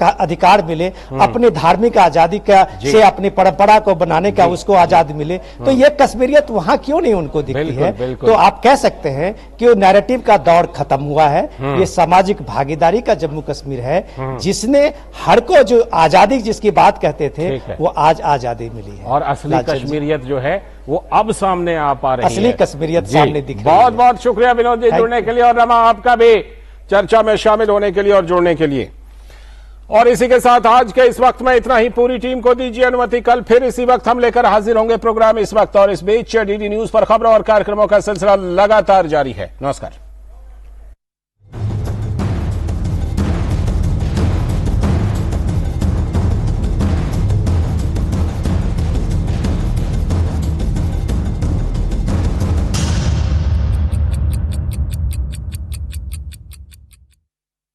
अधिकार मिले, अपनी धार्मिक आजादी का से अपनी परंपरा को बनाने का उसको आजादी मिले। तो ये कश्मीरियत वहां क्यों नहीं उनको दिखती है? तो आप कह सकते हैं कि वो नैरेटिव का दौर खत्म हुआ है। ये सामाजिक भागीदारी का जम्मू कश्मीर है, जिसने हर को जो आजादी जिसकी बात कहते थे वो आज आजादी मिली है। और असली कश्मीरियत जो है वो अब सामने आ पा रही है, असली कश्मीरियत सामने दिख रही है। बहुत बहुत शुक्रिया विनोद जी जुड़ने के लिए, और रमा आपका भी चर्चा में शामिल होने के लिए और जुड़ने के लिए। और इसी के साथ आज के इस वक्त में इतना ही। पूरी टीम को दीजिए अनुमति, कल फिर इसी वक्त हम लेकर हाजिर होंगे प्रोग्राम इस वक्त। और इस बीच डीडी न्यूज पर खबरों और कार्यक्रमों का सिलसिला लगातार जारी है। नमस्कार।